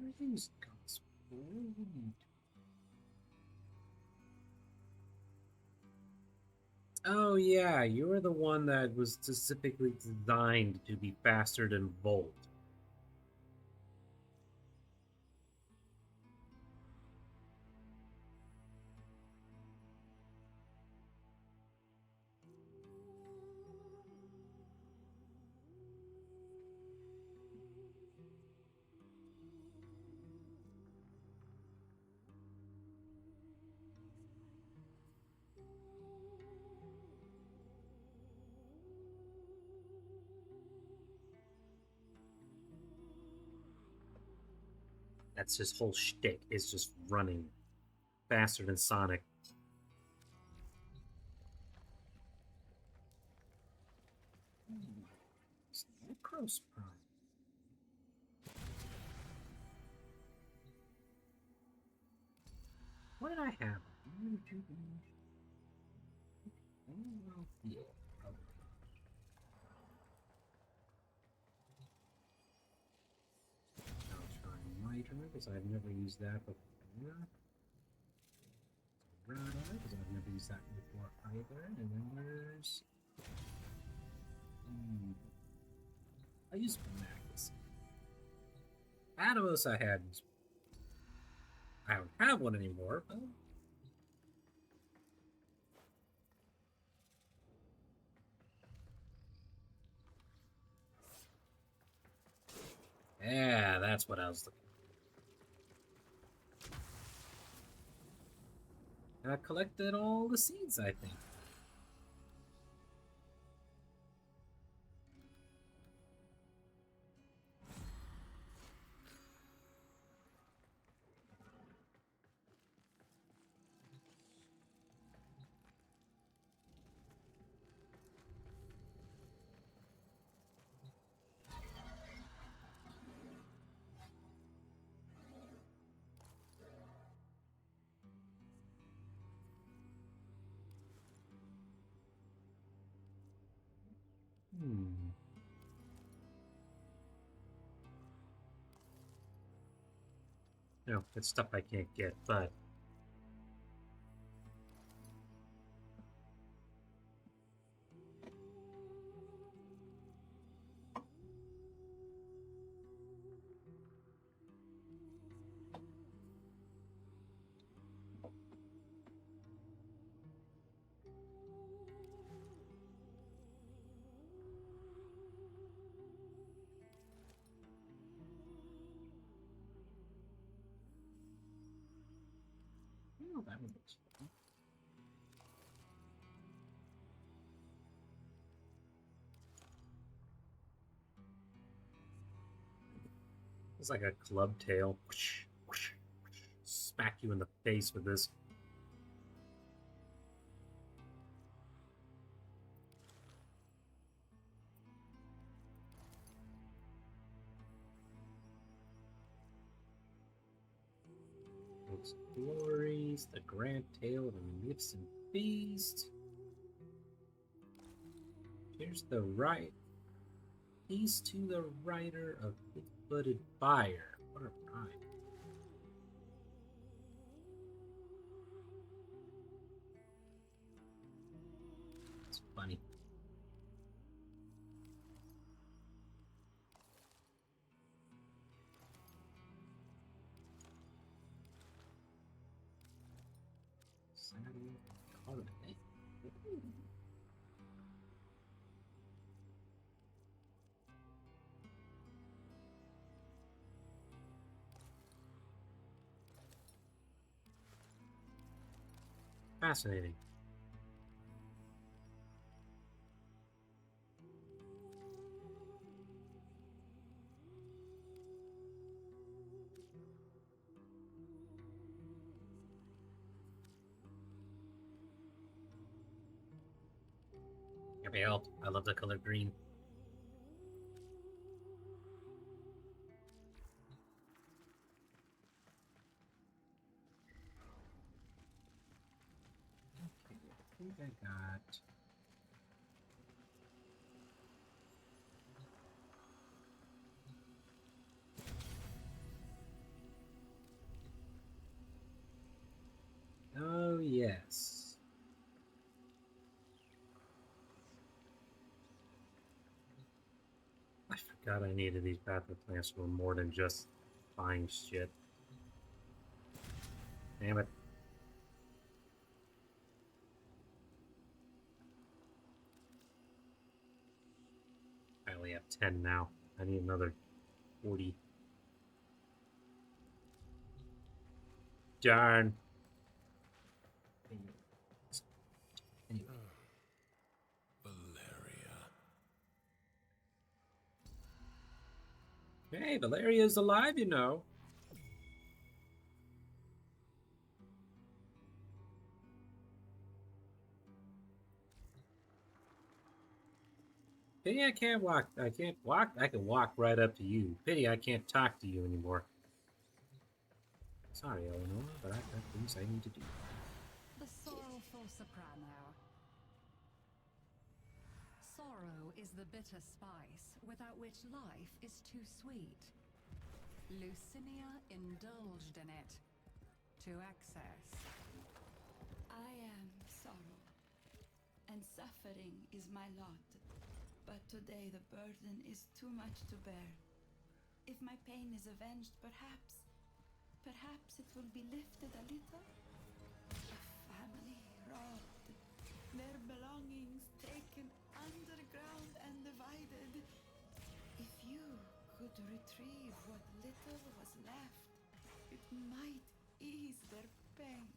Everything's got spoiled. Oh yeah, you're the one that was specifically designed to be faster than Volt. That's his whole shtick, is just running faster than Sonic. Necros Prime. What did I have? Yeah, probably. I'll try Miter, because I've never used that before. Rada, because I've never used that before either. And then there's... I used Magnus. Atomos I had. I don't have one anymore, but... Yeah, that's what I was looking for. I collected all the seeds, I think. You know, it's stuff I can't get, but oh, that one looks fun. It's like a club tail. Whoosh, whoosh, whoosh. Smack you in the face with this. Those glories, the grand tail of a magnificent beast. Here's the right. Peace to the rider of big-footed fire. What a rhyme. It's funny. Saddle carbonate. Fascinating. Can't be helped. I love the color green. Okay, I think I got. Oh, yes. I forgot I needed these pathway plants for more than just buying shit. Damn it. I only have 10 now. I need another 40. Darn. Anyway. Valeria. Hey, Valeria's alive, you know. Pity I can't walk. I can't walk. I can walk right up to you. Pity I can't talk to you anymore. Sorry, Eleanor, but I've got things I need to do. The sorrowful soprano. Sorrow is the bitter spice without which life is too sweet. Lucinia indulged in it to excess. I am sorrow, and suffering is my lot. But today the burden is too much to bear. If my pain is avenged, perhaps it will be lifted a little. A family robbed, their belongings taken underground and divided. If you could retrieve what little was left, it might ease their pain.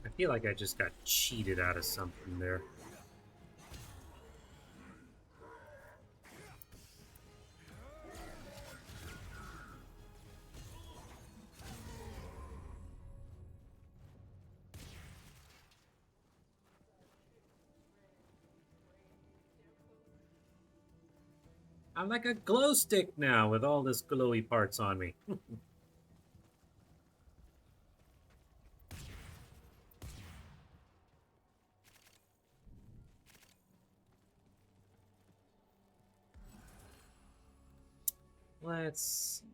I feel like I just got cheated out of something there. I'm like a glow stick now with all this glowy parts on me. Let's see.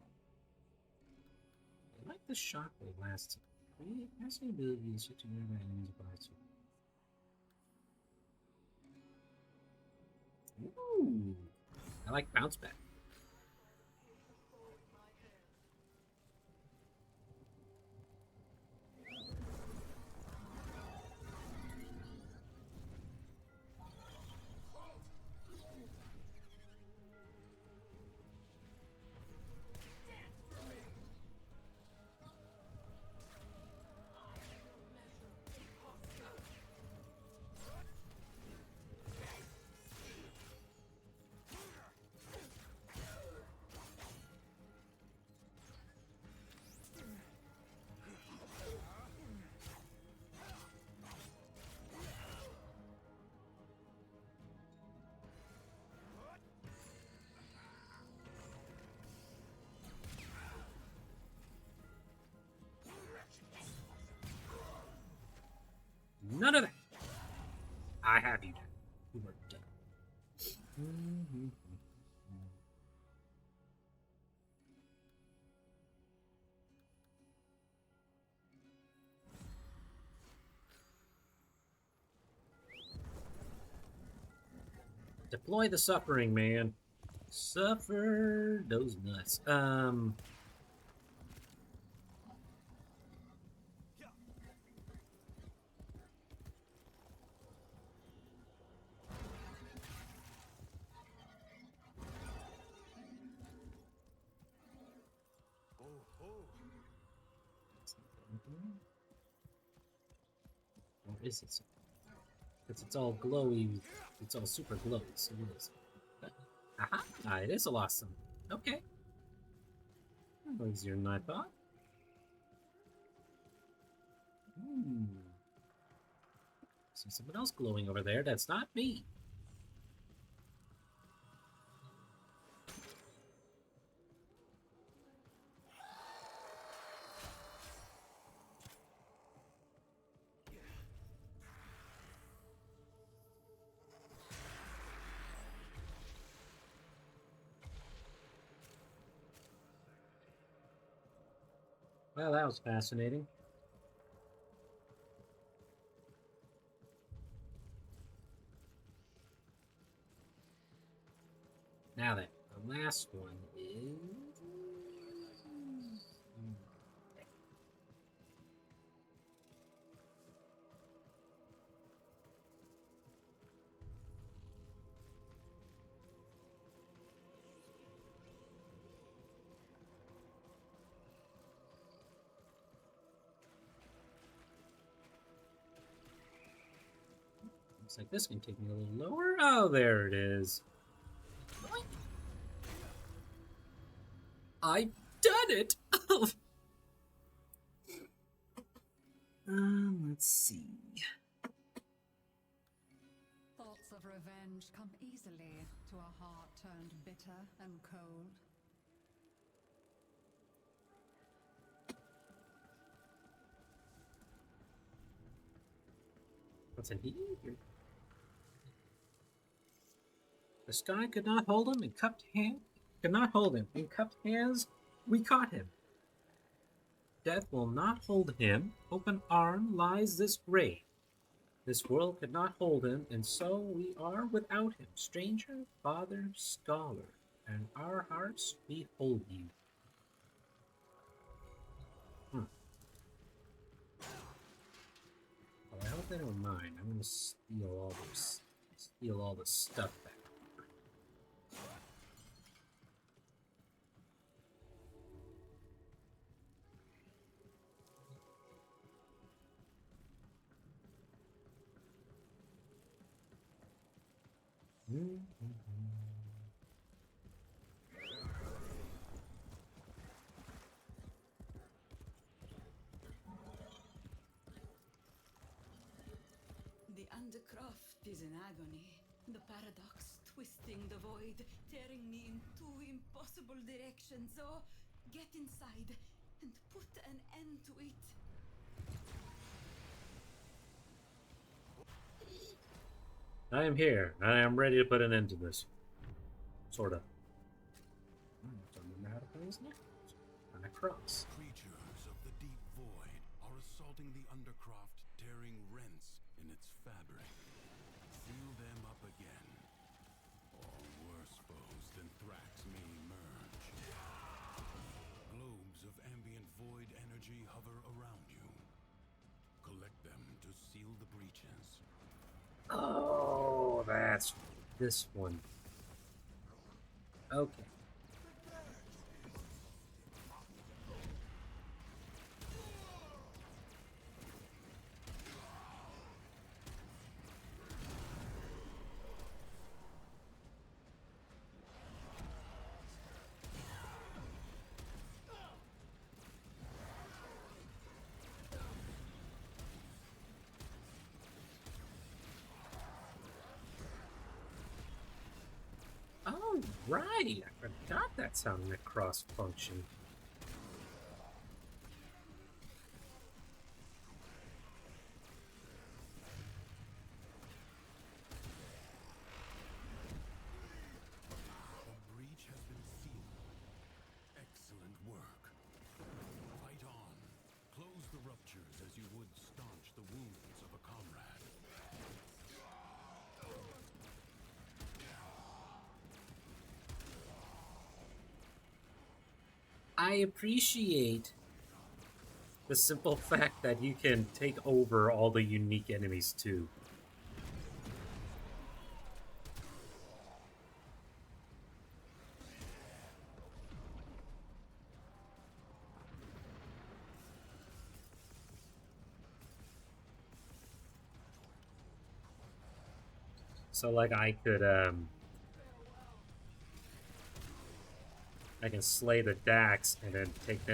I like the shockwave last. It has the ability to switch to nearby enemies by Ooh. I like bounce back. None of that. I have you. You are dead. Deploy the suffering, man. Suffer those nuts. Or is it? Because it's all glowy. It's all super glowy. So what is it? Aha! It is a lost summon. Okay. That was easier than I thought. See someone else glowing over there. That's not me. Well, that was fascinating. Now then, the last one is... Looks like this can take me a little lower. Oh, there it is. I've done it! Let's see. Thoughts of revenge come easily to a heart turned bitter and cold. What's in here? The sky could not hold him in cupped hand. Could not hold him in cupped hands. We caught him. Death will not hold him. Open arm lies this grave. This world could not hold him, and so we are without him. Stranger, father, scholar, and our hearts behold you. Well, I hope they don't mind. I'm gonna steal all this stuff back. The Undercroft is in agony. The paradox twisting the void, tearing me in two impossible directions. So, get inside and put an end to it. I am here. I am ready to put an end to this. Sorta. Don't know how to play this now. And across. Creatures of the deep void are assaulting the Undercroft, tearing rents in its fabric. Seal them up again, or worse foes than Thrax may emerge. Globes of ambient void energy hover around you. Collect them to seal the breaches. Oh, that's this one. Okay. Oh, right. I forgot that's how Necros function. The breach has been sealed. Excellent work. Fight on. Close the ruptures as you would staunch the wounds of a comrade. I appreciate the simple fact that you can take over all the unique enemies too. So like I can slay the Dax and then take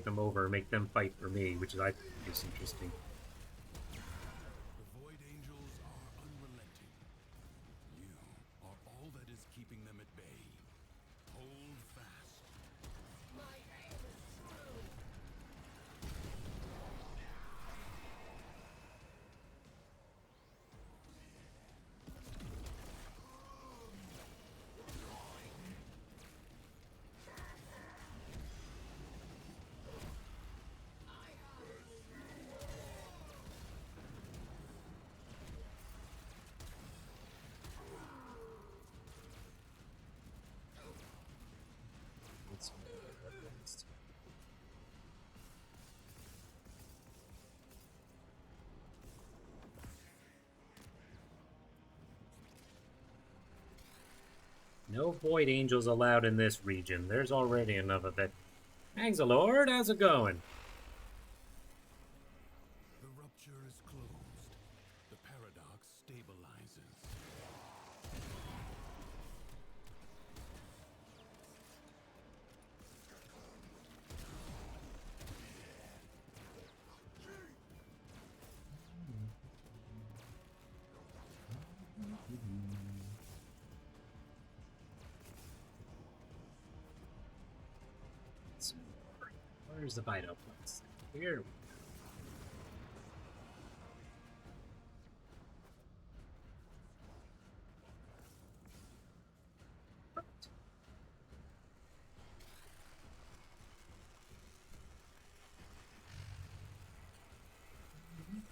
them over and make them fight for me, which I think is interesting. The Void Angels are unrelenting. You are all that is keeping them at bay. Hold fast. My aim is true. No Void Angels allowed in this region. There's already enough of it. Lord, how's it going? The rupture is closed. The paradox stabilizes. Where's the Vital place? Here.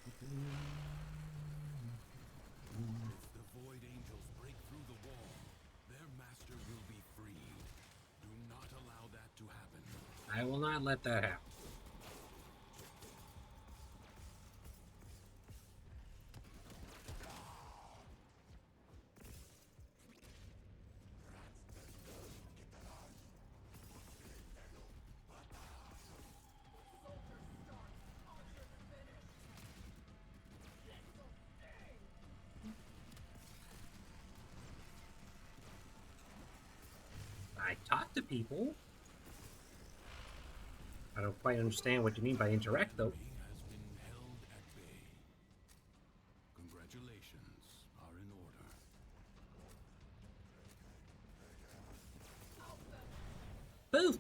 If the Void Angels break through the wall, their master will be freed. Do not allow that to happen. I will not let that happen. I talk to people. I don't quite understand what you mean by interact, though. He has been held at bay. Congratulations are in order. Poof!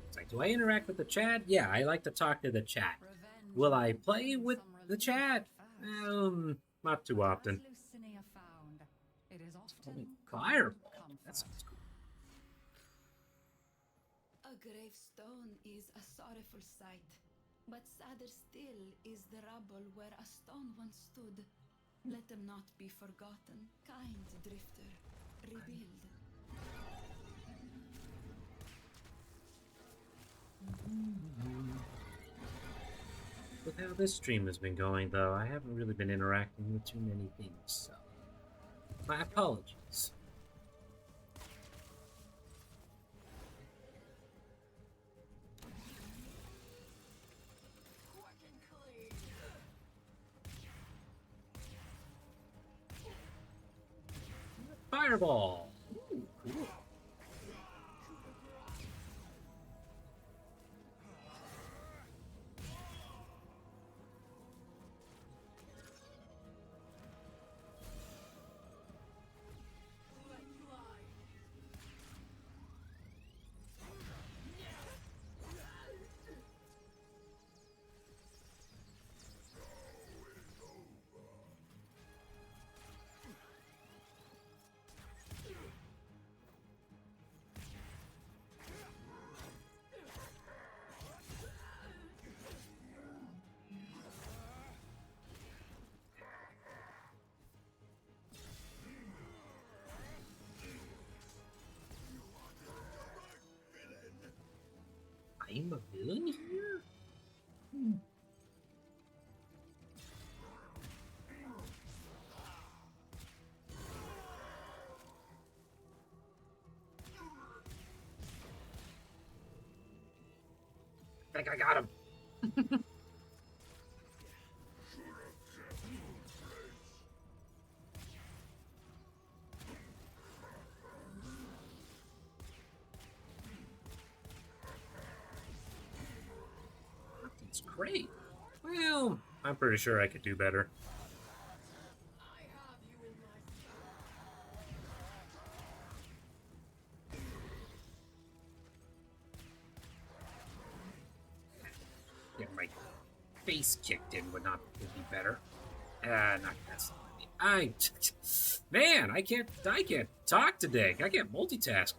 It's like, do I interact with the chat? Yeah, I like to talk to the chat. Revenge Will I might play bring with some the relief chat? at first. Not too But often. as Lucinia found, it is often Holy called fireball. comfort. That sounds cool. A gravestone is a sorrowful sight, but sadder still is the rubble where a stone once stood. Let them not be forgotten, kind drifter. Rebuild. With how this stream has been going, though, I haven't really been interacting with too many things, so my apologies. Fireball! Ooh, cool. I'm a villain here? I think I got him. That's great. Well, I'm pretty sure I could do better. Get my face kicked in would be better. Not that's man, I can't talk today. I can't multitask.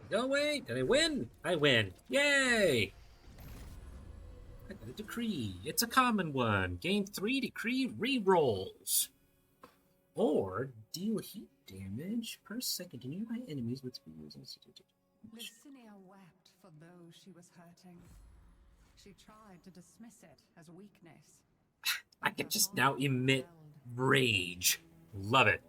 No way! Did I win? I win. Yay! I got a decree. It's a common one. Gain 3 decree rerolls. Or deal heat damage per second to nearby enemies with spears. Lucinia wept for those she was hurting. She tried to dismiss it as weakness. I can just now emit rage. Love it.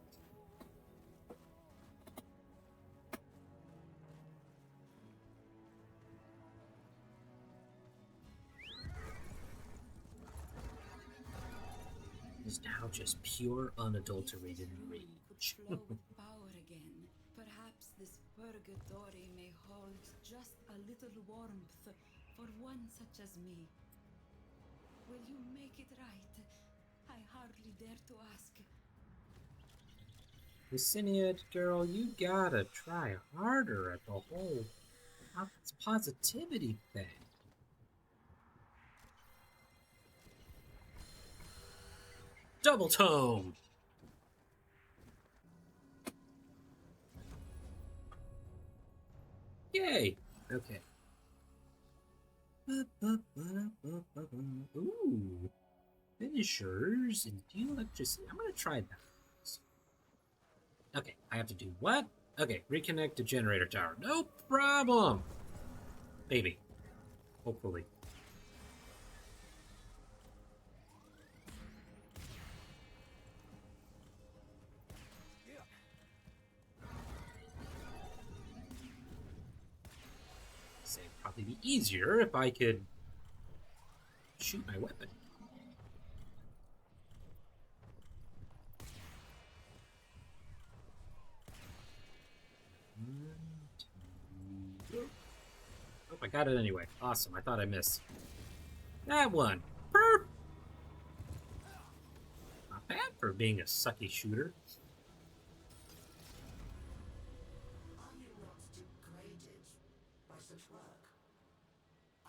Is now just pure unadulterated rage. Flow with power again. Perhaps this purgatory may hold just a little warmth for one such as me. Will you make it right? I hardly dare to ask. Lucinia, girl, you gotta try harder at the whole positivity thing. Double tone! Yay! Okay. Ooh. Finishers and deal electricity. I'm gonna try that. Okay, I have to do what? Okay, reconnect to generator tower. No problem! Maybe. Hopefully. probably be easier if I could shoot my weapon. Oh, I got it anyway. Awesome. I thought I missed. That one. Perp! Not bad for being a sucky shooter. Are you not degraded by such work?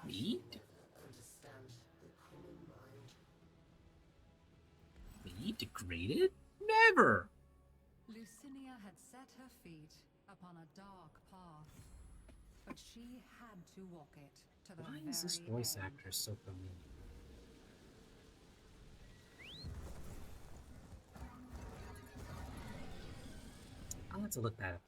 Me? Understand the common mind. Me? Degraded? Never! Lucinia had set her feet upon a dark path, but she had to walk it to the Why very is this voice end. actor so familiar? I'll have to look that up.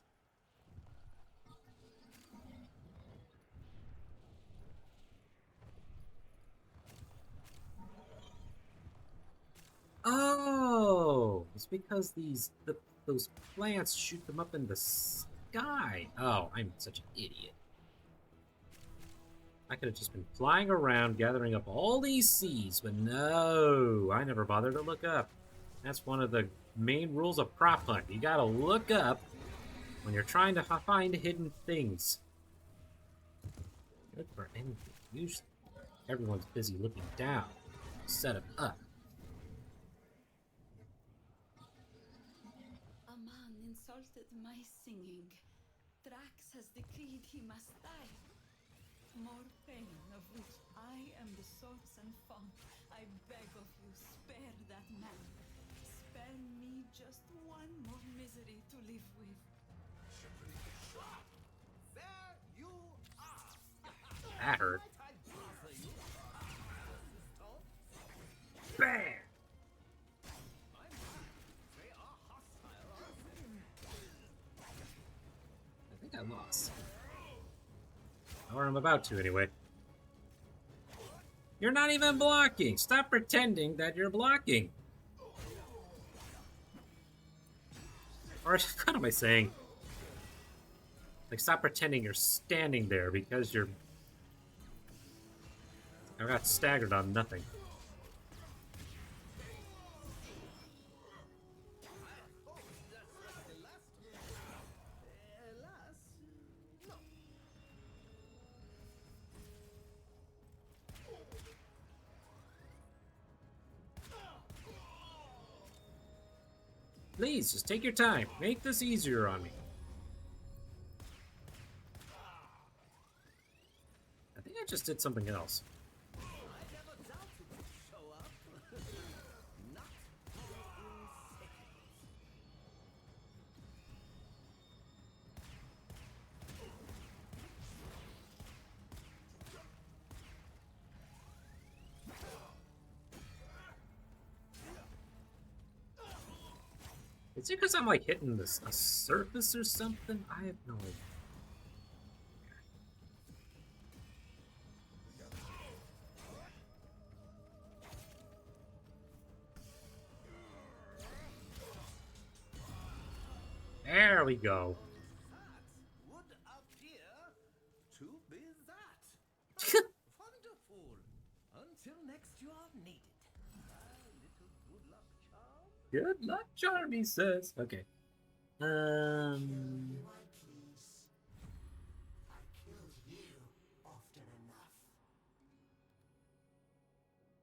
Oh, it's because those plants shoot them up in the sky. Oh, I'm such an idiot. I could have just been flying around gathering up all these seeds, but no, I never bothered to look up. That's one of the main rules of prop hunt. You gotta look up when you're trying to find hidden things. Look for anything. Usually, everyone's busy looking down. Set them up. A man insulted my singing. Drax has decreed he must die. More pain of which I am the source and font. I beg of you, spare that man. Spare me just one more misery to live with. There you are! That hurt. Bam! They are hostile, aren't they? I think I lost. Or I'm about to, anyway. You're not even blocking! Stop pretending that you're blocking! Or what am I saying? Like, stop pretending you're standing there because you're... I got staggered on nothing. Please, just take your time. Make this easier on me. I think I just did something else. I never doubted you'd show up. Not in seconds. Is it because I'm like hitting this a surface or something? I have no idea. There we go. That would appear to be that. Wonderful. Until next you are needed. A little good luck charm. Good luck, charm, he says. Okay. Do I please? I killed you often enough.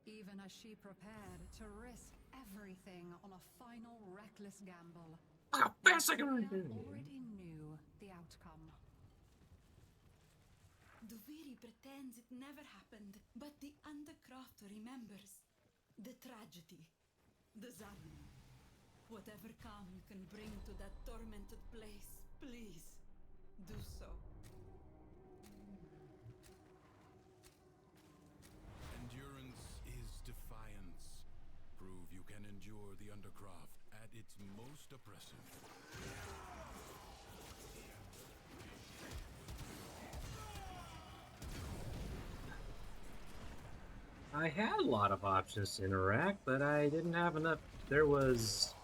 Even as she prepared to risk everything on a final reckless gamble, How fast I can run! Lucinia already knew the outcome. Duviri pretends it never happened, but the Undercroft remembers. The tragedy. The Zarni. Whatever calm you can bring to that tormented place, please, do so. Endurance is defiance. Prove you can endure the Undercroft at its most oppressive. I had a lot of options to interact, but I didn't have enough. There was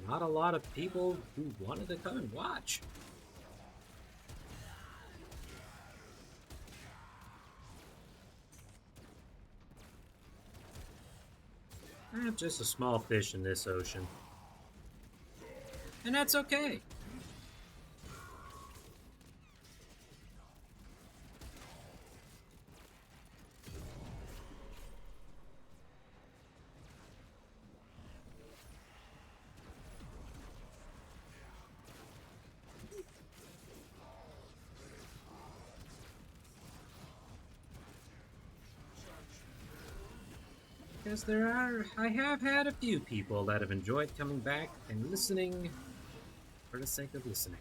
not a lot of people who wanted to come and watch. I'm just a small fish in this ocean. And that's okay. Because I have had a few people that have enjoyed coming back and listening for the sake of listening.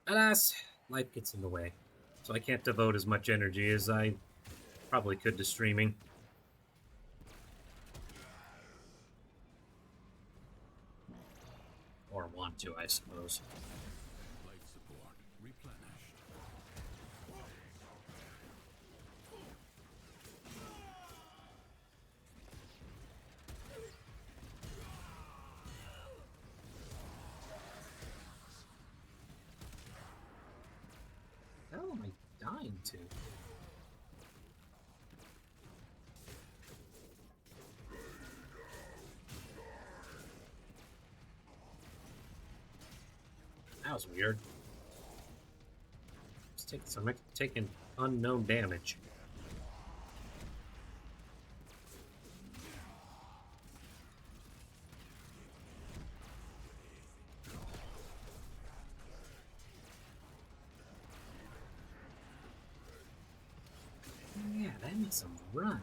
Alas, life gets in the way, so I can't devote as much energy as I probably could to streaming. Or want to, I suppose. Life support replenished. How am I dying to? That was weird. I'm taking unknown damage. Yeah, that makes them run.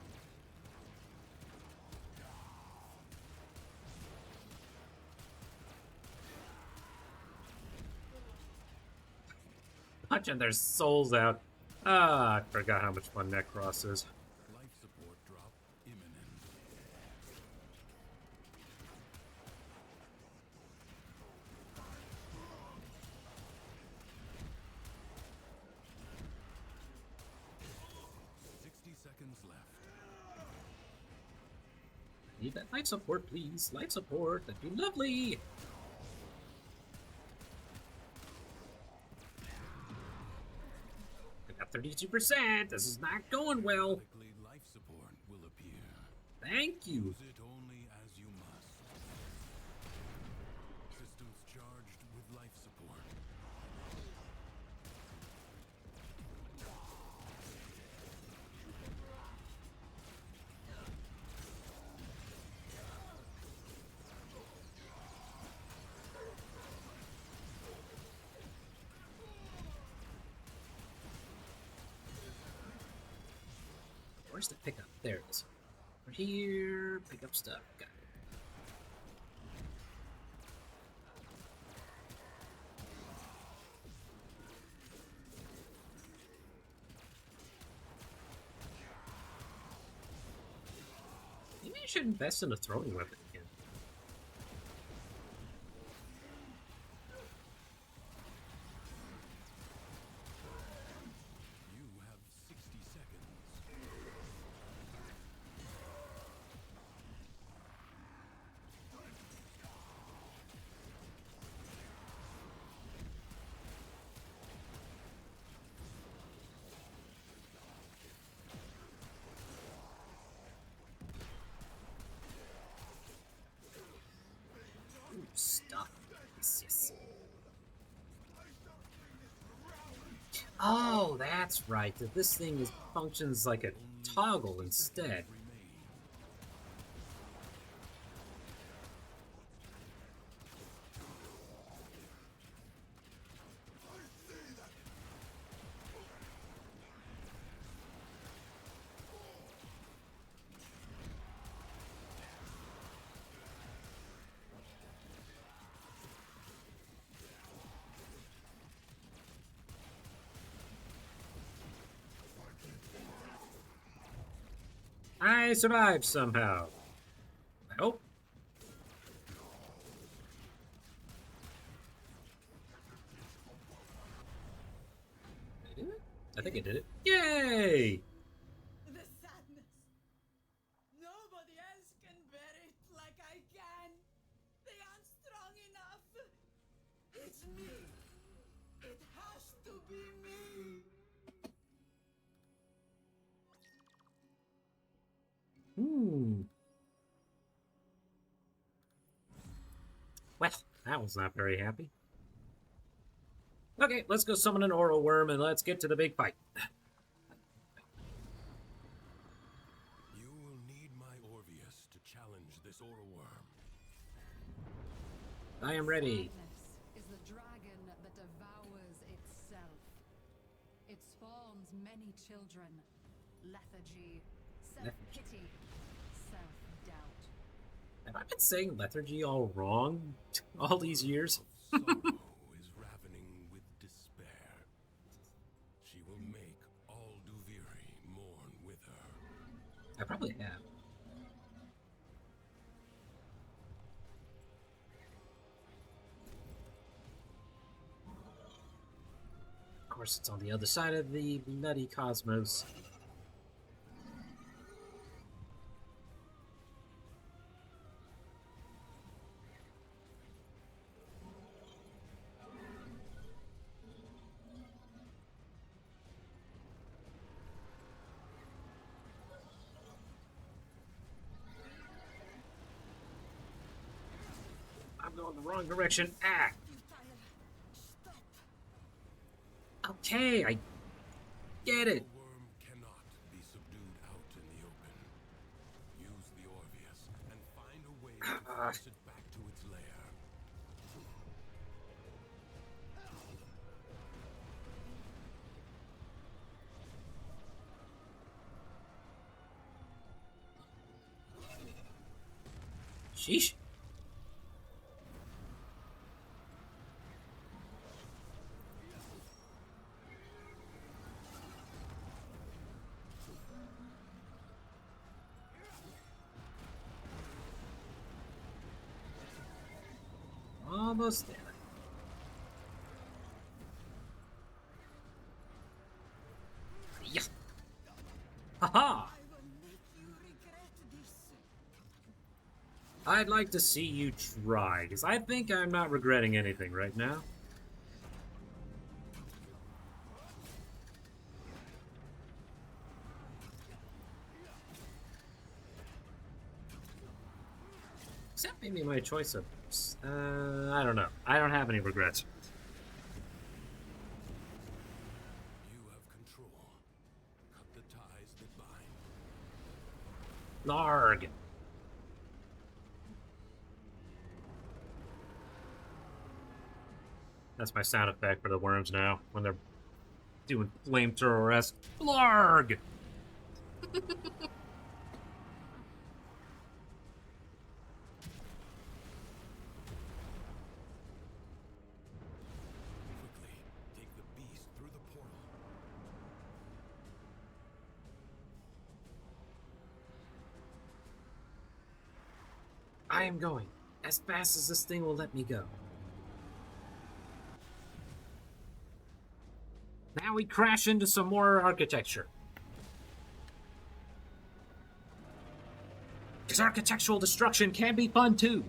Punching their souls out. Ah, I forgot how much fun Necros is. Life support drop imminent. Seconds left. Need that life support, please. Life support. That'd be lovely. I got 32%. This is not going well. Likely life support will appear. Thank you. Use it only as you must. Systems charged with life support. Where's the pickup? There it is. We're here. Pick up stuff. Got it. Maybe I should invest in a throwing weapon again. You have 60 seconds. Ooh, stuff. Yes. Oh, that's right. This thing functions like a toggle instead. I survived somehow. I hope. Did I do it? I think I did it. Yay! The sadness. Nobody else can bear it like I can. They aren't strong enough. It's me. It has to be me. Well, that was not very happy. Okay, let's go summon an oral worm and let's get to the big fight. You will need my Orvius to challenge this oral worm. I am ready. Sadness is the dragon that devours itself. It spawns many children. Lethargy, self-pity, self-doubt. Have I been saying lethargy all wrong all these years? Sorrow is ravening with despair. She will make all Duviri mourn with her. I probably have. Of course, it's on the other side of the bloody cosmos. I'm going the wrong direction. Ah! Okay, I get it. The worm cannot be subdued out in the open. Use the Orvius and find a way to force it back to its lair. Sheesh. Almost there. Yeah. Haha! I'd like to see you try, because I think I'm not regretting anything right now. Except maybe my choice of... I don't know. I don't have any regrets. You have control. Cut the ties that bind. Larg! That's my sound effect for the worms now, when they're doing flamethrower-esque. Blarg! Quickly, take the beast through the portal. I am going as fast as this thing will let me go. Now we crash into some more architecture. Because architectural destruction can be fun too.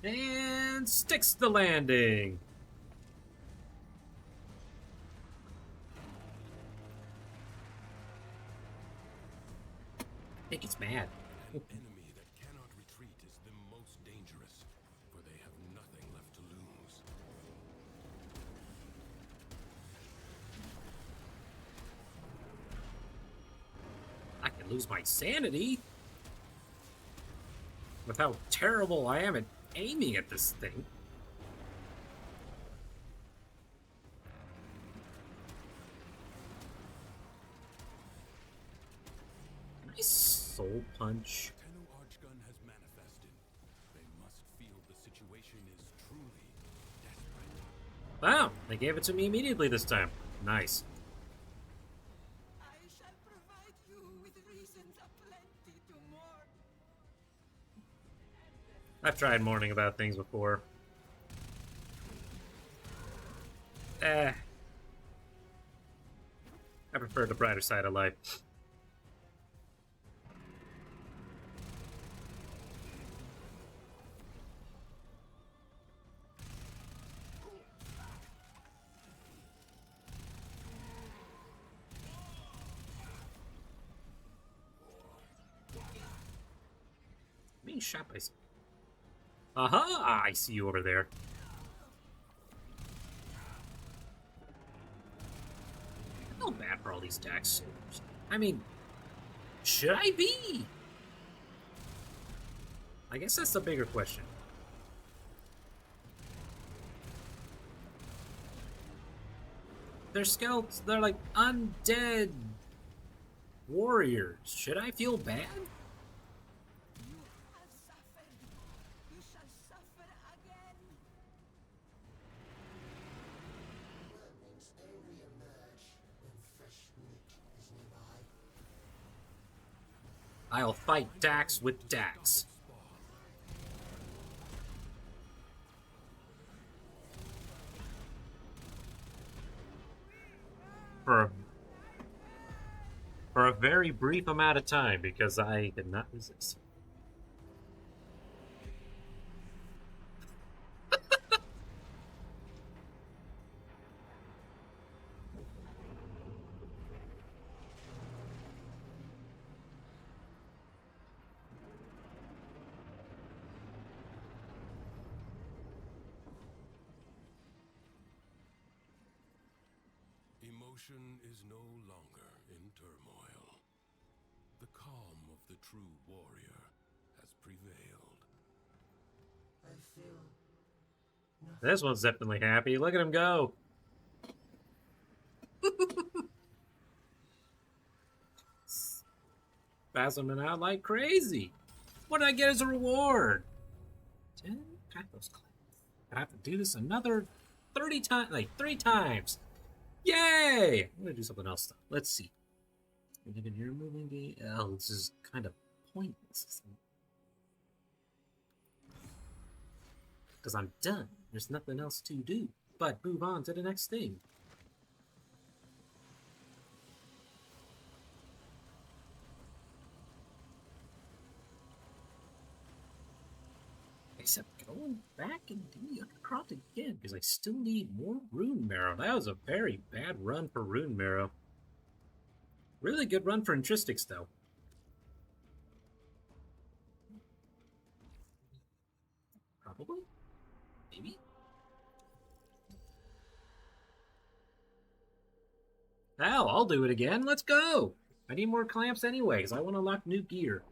And sticks the landing. I think it's mad. An enemy that cannot retreat is the most dangerous, for they have nothing left to lose. I can lose my sanity with how terrible I am at aiming at this thing. Nice soul punch. Tenno Archgun has manifested. They must feel the situation is truly desperate. Wow, they gave it to me immediately this time. Nice. I shall provide you with reasons aplenty to mourn. I've tried mourning about things before. I prefer the brighter side of life. Being shot by... Aha! I see you over there. I feel bad for all these Dax soldiers. I mean, should I be? I guess that's the bigger question. They're scouts. They're like undead warriors. Should I feel bad? You have suffered. You shall suffer again. Vermins may re-emerge when fresh meat is nearby. I'll fight Dax with Dax. For a very brief amount of time, because I did not resist. Emotion is no longer in turmoil. The calm of the true warrior has prevailed. I feel nothing. This one's definitely happy. Look at him go. Spazzing out like crazy. What did I get as a reward? 10 Pathos claims. I have to do this another 30 times, like 3 times. Yay! I'm gonna do something else though. Let's see. We live in your moving game. Oh, this is kind of pointless. Because I'm done. There's nothing else to do but move on to the next thing. Except going back and doing the Undercroft again, because I still need more Rune Marrow. That was a very bad run for Rune Marrow. Really good run for Intristics, though. Probably? Maybe? Hell, I'll do it again. Let's go! I need more clamps anyway, because I want to unlock new gear.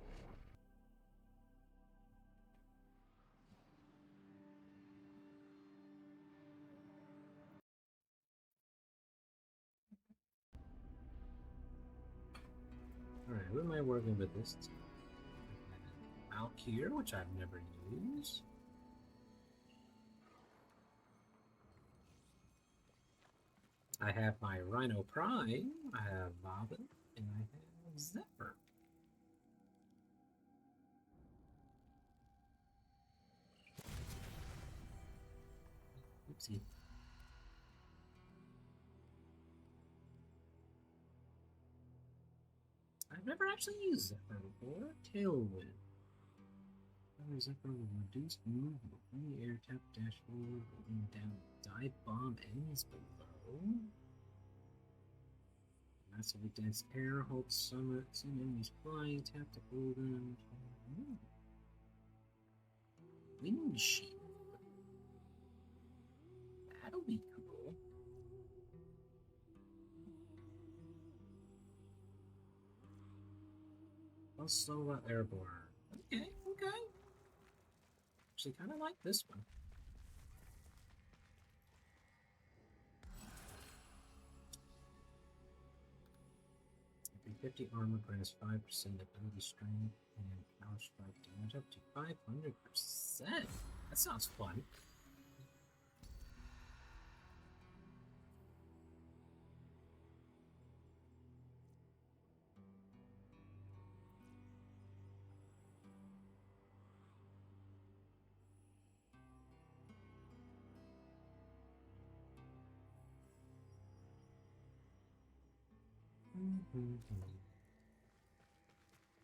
Alright, who am I working with this time? Valkyr, which I've never used. I have my Rhino Prime, I have Bobbin, and I have Zephyr. Oopsie. I've never actually used Zephyr before. Tailwind. Zephyr will reduce movement from the air, tap, dash forward, holding down, dive bomb enemies below. Massively dense air, hold some enemies flying, tap to hold them. Wind shield. That'll be cool. Also airborne. Okay, okay. Actually, kind of like this one. 50 armor grants 5% ability strength and power strike damage up to 500%. That sounds fun.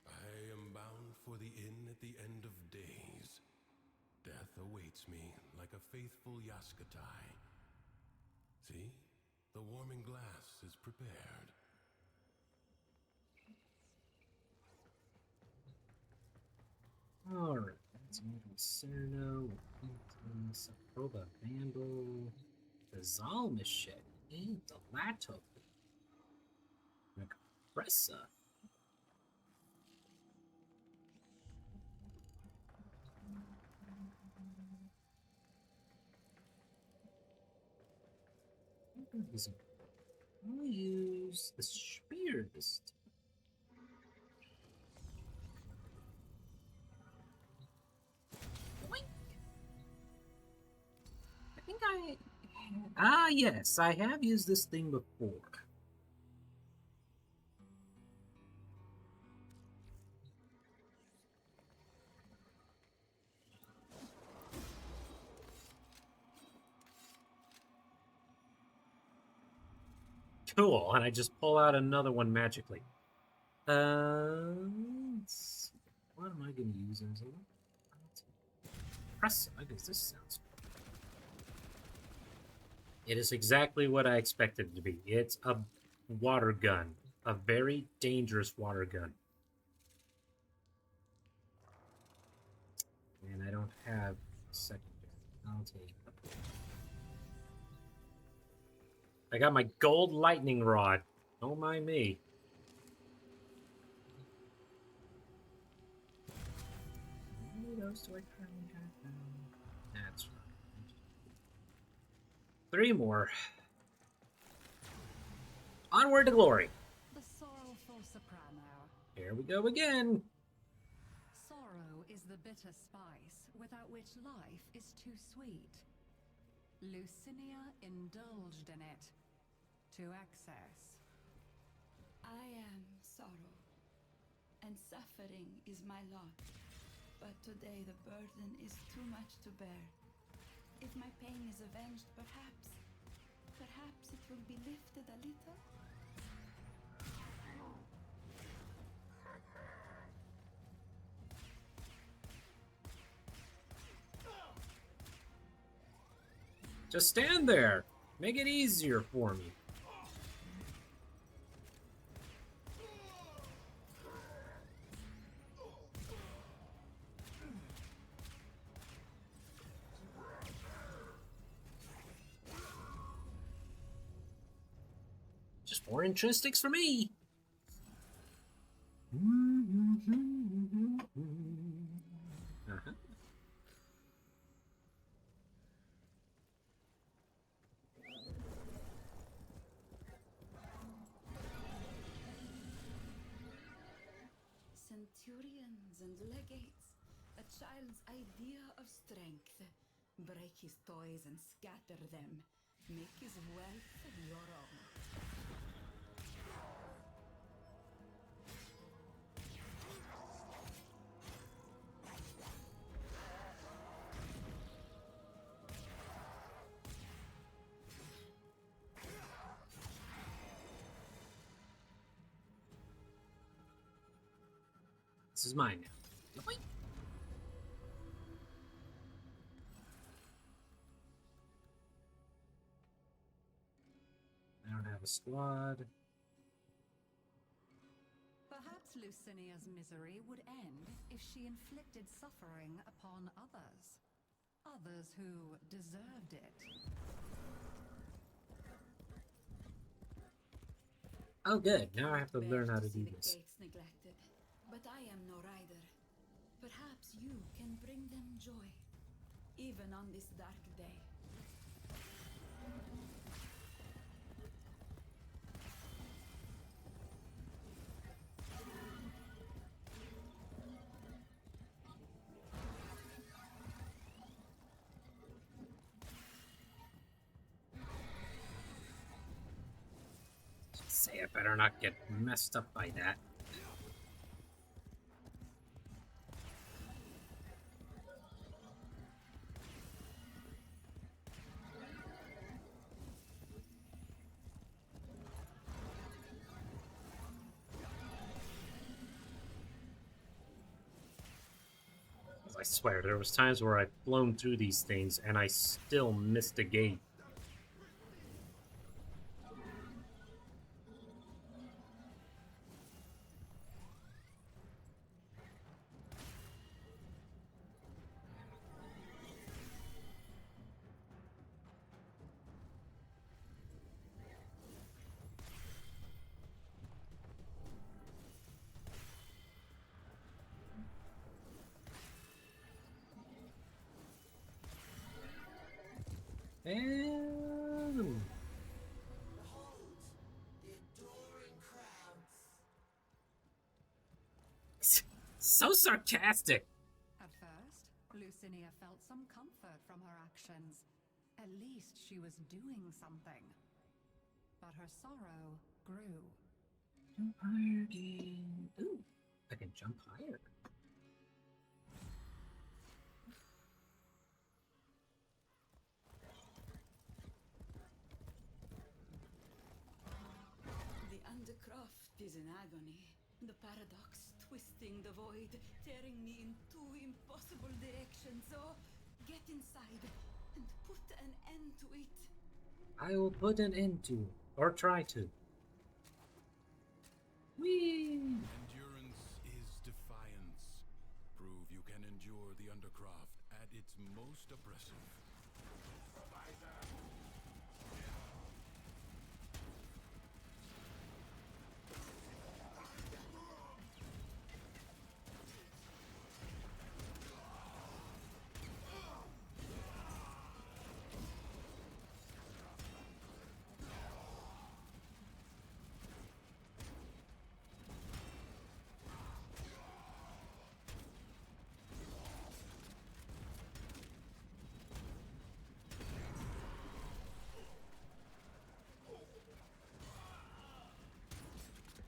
I am bound for the inn at the end of days. Death awaits me like a faithful Yaskatai. See? The warming glass is prepared. Alright, that's Cerno, Saproba, Vandal, the Zalmishet, and the Lato, Pressa. I'll use the spear this time. I think yes, I have used this thing before. Cool, and I just pull out another one magically. Let's see. What am I going to use as a press? I guess this sounds good. It is exactly what I expected it to be. It's a water gun. A very dangerous water gun. And I don't have secondary. I'll take it. I got my gold lightning rod. Don't mind me. How many of those do I currently have now? That's right. 3 more. Onward to glory. The sorrowful soprano. Here we go again. Sorrow is the bitter spice without which life is too sweet. Lucinia indulged in it to excess. I am sorrow, and suffering is my lot. But today the burden is too much to bear. If my pain is avenged, perhaps it will be lifted a little. Just stand there. Make it easier for me. Just 4 intrinsics for me. Uh-huh. Centurions and legates, a child's idea of strength. Break his toys and scatter them. Make his wealth your own. This is mine now. I don't have a squad. Perhaps Lucinia's misery would end if she inflicted suffering upon others. Others who deserved it. Oh, good. Now I have to learn how to do The this. gates neglected, but I am no rider. Perhaps you can bring them joy, even on this dark day. Say, I better not get messed up by that. I swear, there was times where I've flown through these things and I still missed a gate. And... So sarcastic! At first, Lucinia felt some comfort from her actions. At least she was doing something. But her sorrow grew. Jump higher, dude. Ooh, I can jump higher. The Undercroft is in agony. The paradox twisting the void, tearing me in two impossible directions. So, get inside and put an end to it. I will put an end to, or try to. Whee! Endurance is defiance. Prove you can endure the Undercroft at its most oppressive.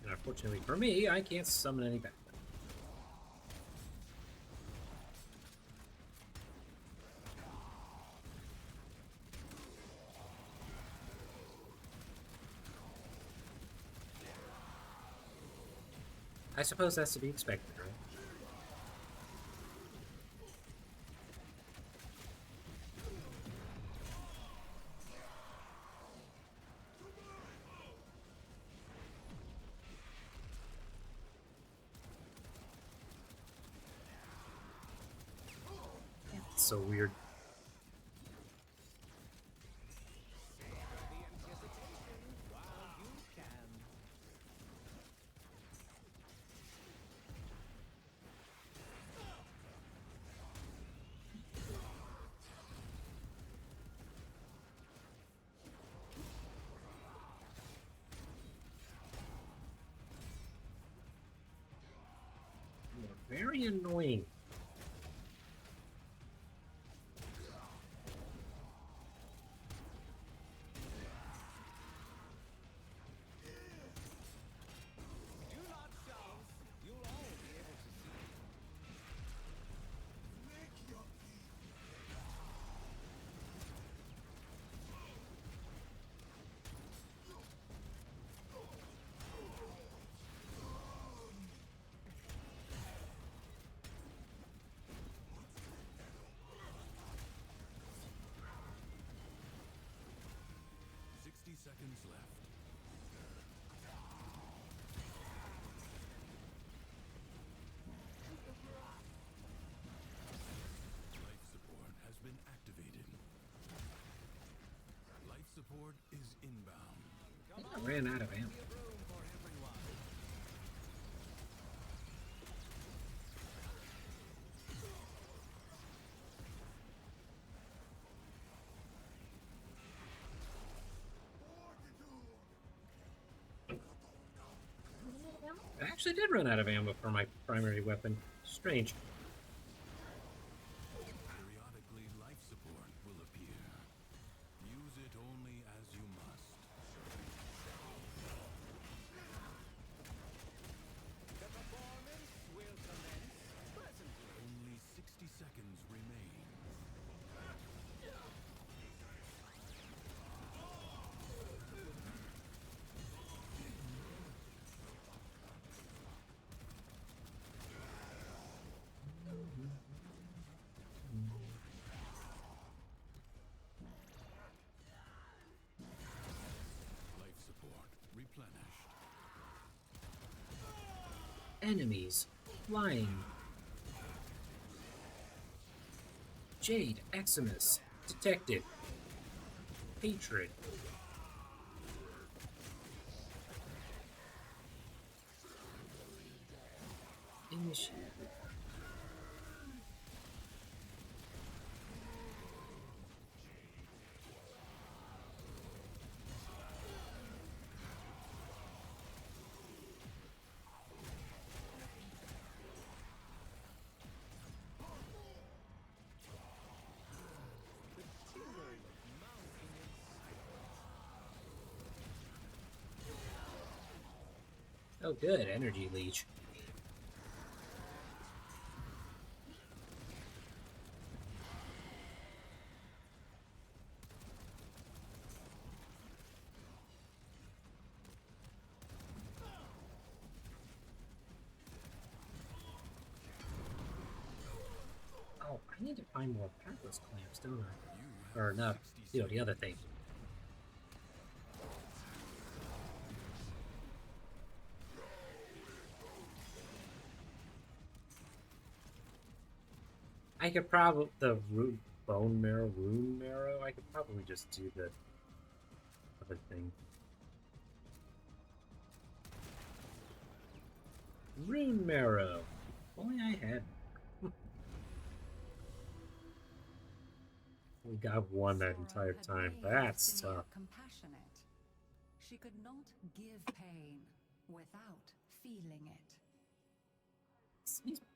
And unfortunately for me, I can't summon any back. I suppose that's to be expected, right? It's so weird. You're very annoying. Seconds left. Life support has been activated. Life support is inbound. I think I ran out of ammo. I actually did run out of ammo for my primary weapon. Strange. Periodically, life support will appear. Use it only as you must. The performance will commence presently. Only 60 seconds remain. Enemies. Flying. Jade. Eximus. Detected. Hatred. Initiate. Oh, good. Energy leech. Oh, I need to find more packless clamps, don't I? Or not, you know, the other thing. I could probably bone marrow, rune marrow. I could probably just do the other thing. Rune marrow. If only I had. We got one that entire time. That's tough. Compassionate. She could not give pain without feeling it. Excuse me.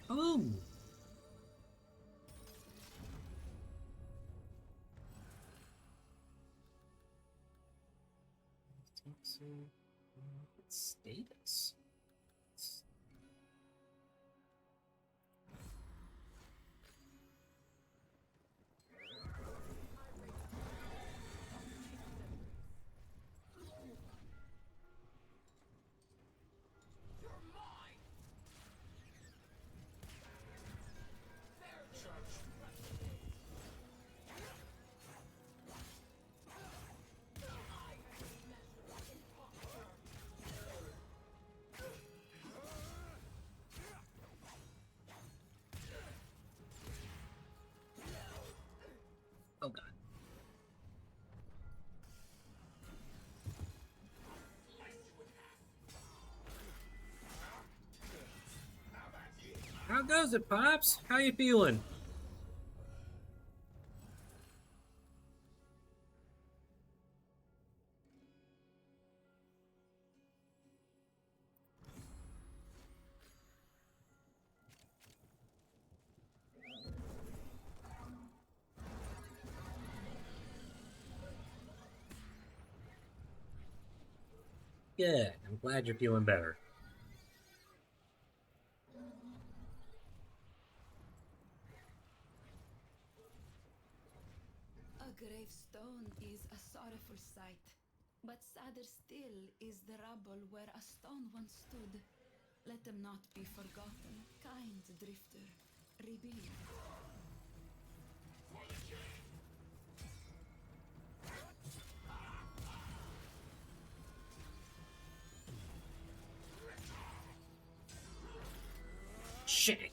Oh! Status. Oh god. How goes it, Pops? How you feeling? Good. I'm glad you're feeling better. A gravestone is a sorrowful sight, but sadder still is the rubble where a stone once stood. Let them not be forgotten, kind drifter. Rebuild. Shit.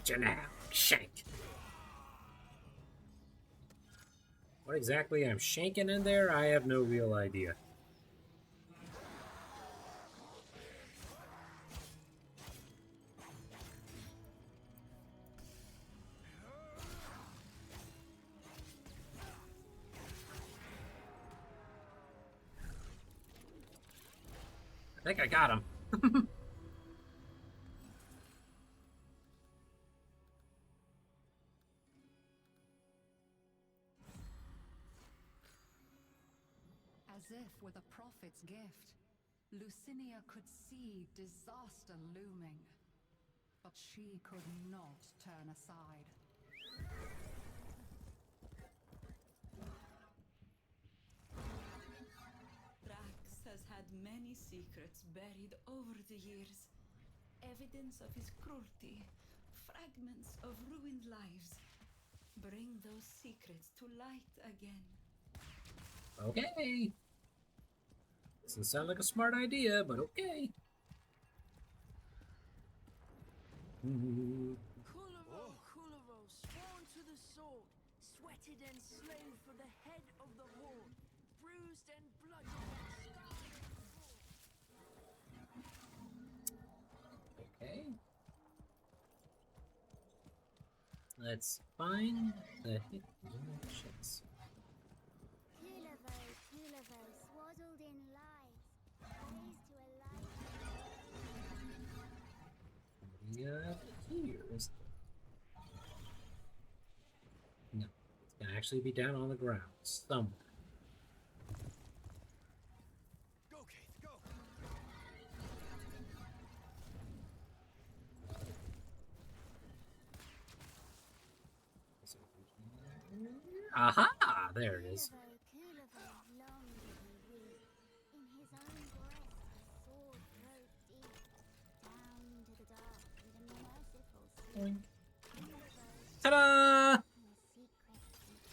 Got you now. Shanked. What exactly I'm shanking in there, I have no real idea. I think I got him. As if with a prophet's gift, Lucinia could see disaster looming. But she could not turn aside. Drax has had many secrets buried over the years. Evidence of his cruelty, fragments of ruined lives. Bring those secrets to light again. Okay. Doesn't sound like a smart idea, but okay. Kulavo, Kulavo, sworn to the sword, sweated and slain for the head of the horde, bruised and bludgeoned and scarred. Okay. Let's find the hit chance. Kulavo, Kulavo, swaddled in lies, raised to a life. Yeah, here is no. It's gonna actually be down on the ground somewhere. Go, Keith, go! Aha! There it is. Kulavo, long did he weep. In his own breast his sword drove deep, down to the dark and unmerciful sleep. Boink. Kulavo, Ta-da! in a secret deep.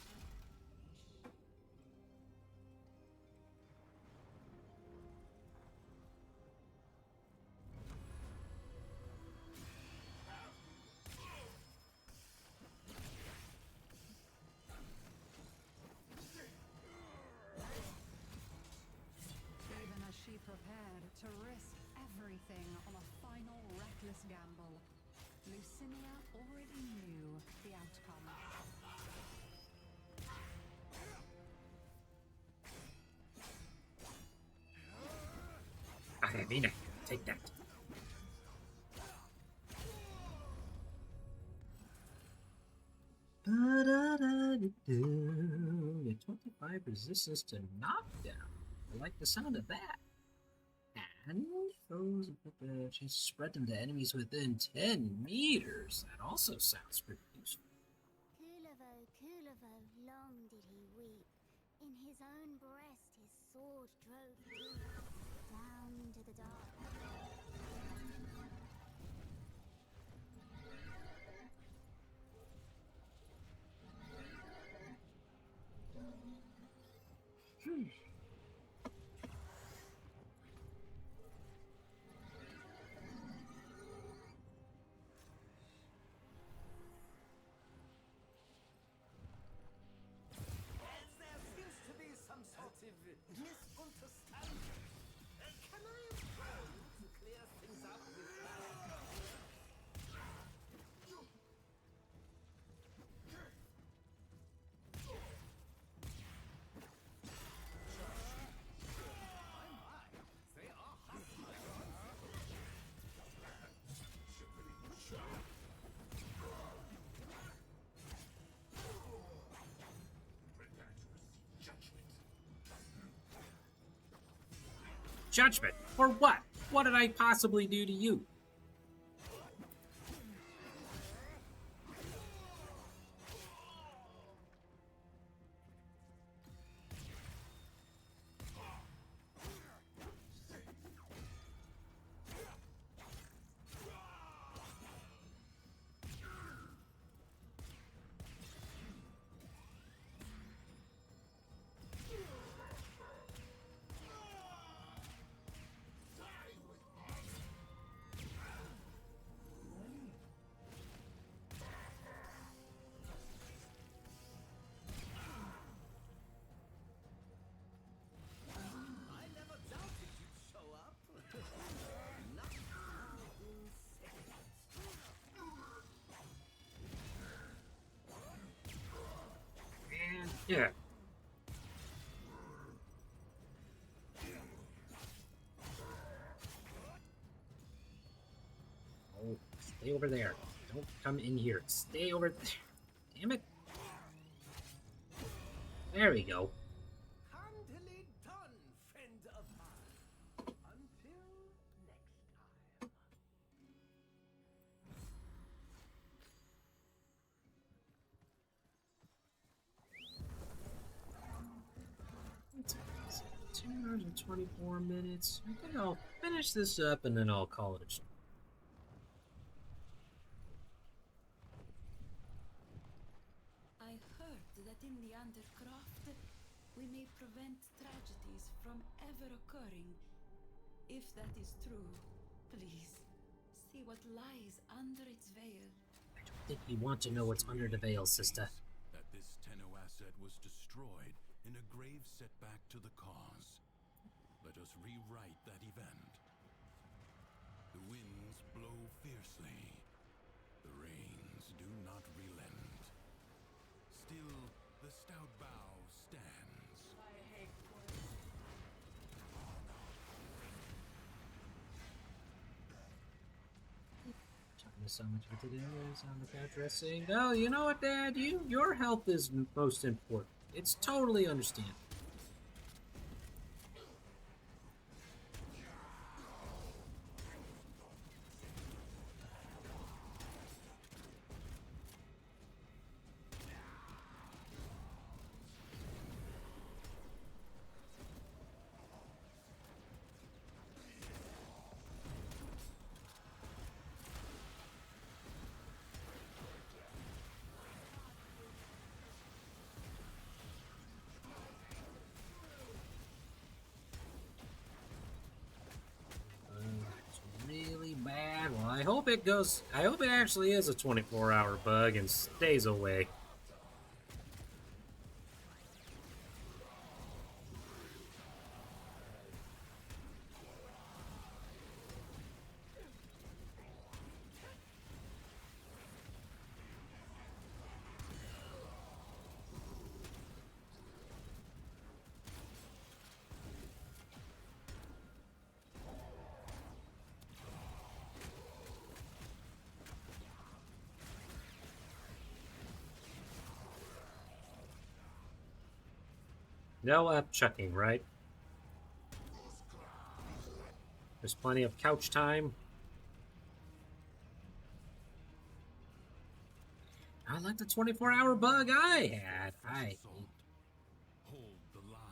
Even as she prepared to risk everything on a final reckless gamble, Lucinia already knew the outcome. I mean it. Take that. Ba-da-da-da-do. 25 resistance to knockdown. I like the sound of that. And throws she's spread them to enemies within 10 meters. That also sounds pretty useful. Kulavo, Kulavo, long did he weep. In his own breast his sword drove deep, down to the dark. As there seems to be some sort of misunderstanding. Can I employ you to clear things up with they are Prepare to receive judgment. Judgment? For what? What did I possibly do to you? Yeah. Oh, stay over there. Don't come in here. Stay over there. Damn it. There we go. Handily done, friend of mine. Until next time. It's 2 hours and 24 minutes. I think I'll finish this up and then I'll call it a stream. I heard that in the Undercroft, we may prevent tragedies from ever occurring. If that is true, please see what lies under its veil. I don't think you want to know what's under the veil, sister. That this Tenno asset was destroyed in a grave setback to the cause. Let us rewrite that event. The winds blow fiercely. The rains do not relent. Still, the stout bow stands. Talking so much for today is on the couch resting. Oh, you know what, Dad? Your health is most important. It's totally understandable. Really bad. Well, I hope it actually is a 24-hour bug and stays away. No chucking, right? There's plenty of couch time. I like the 24-hour bug I had. Hold the line.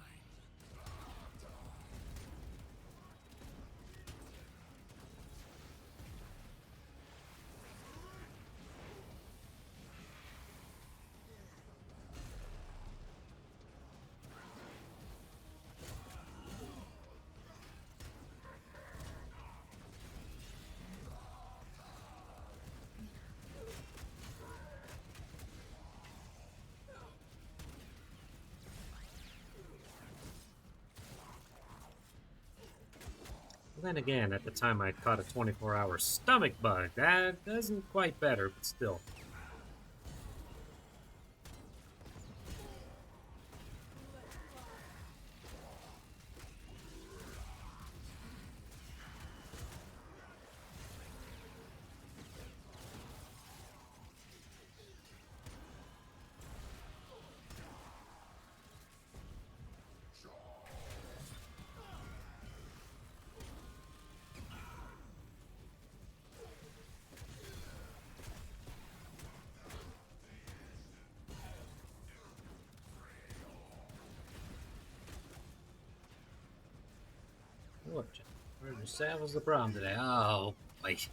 Then again, at the time I caught a 24-hour stomach bug. That isn't quite better, but still. What? That was the problem today. Oh, wait.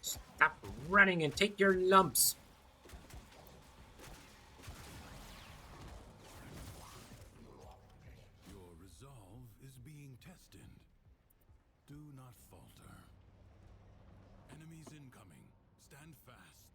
Stop running and take your lumps. Stand fast.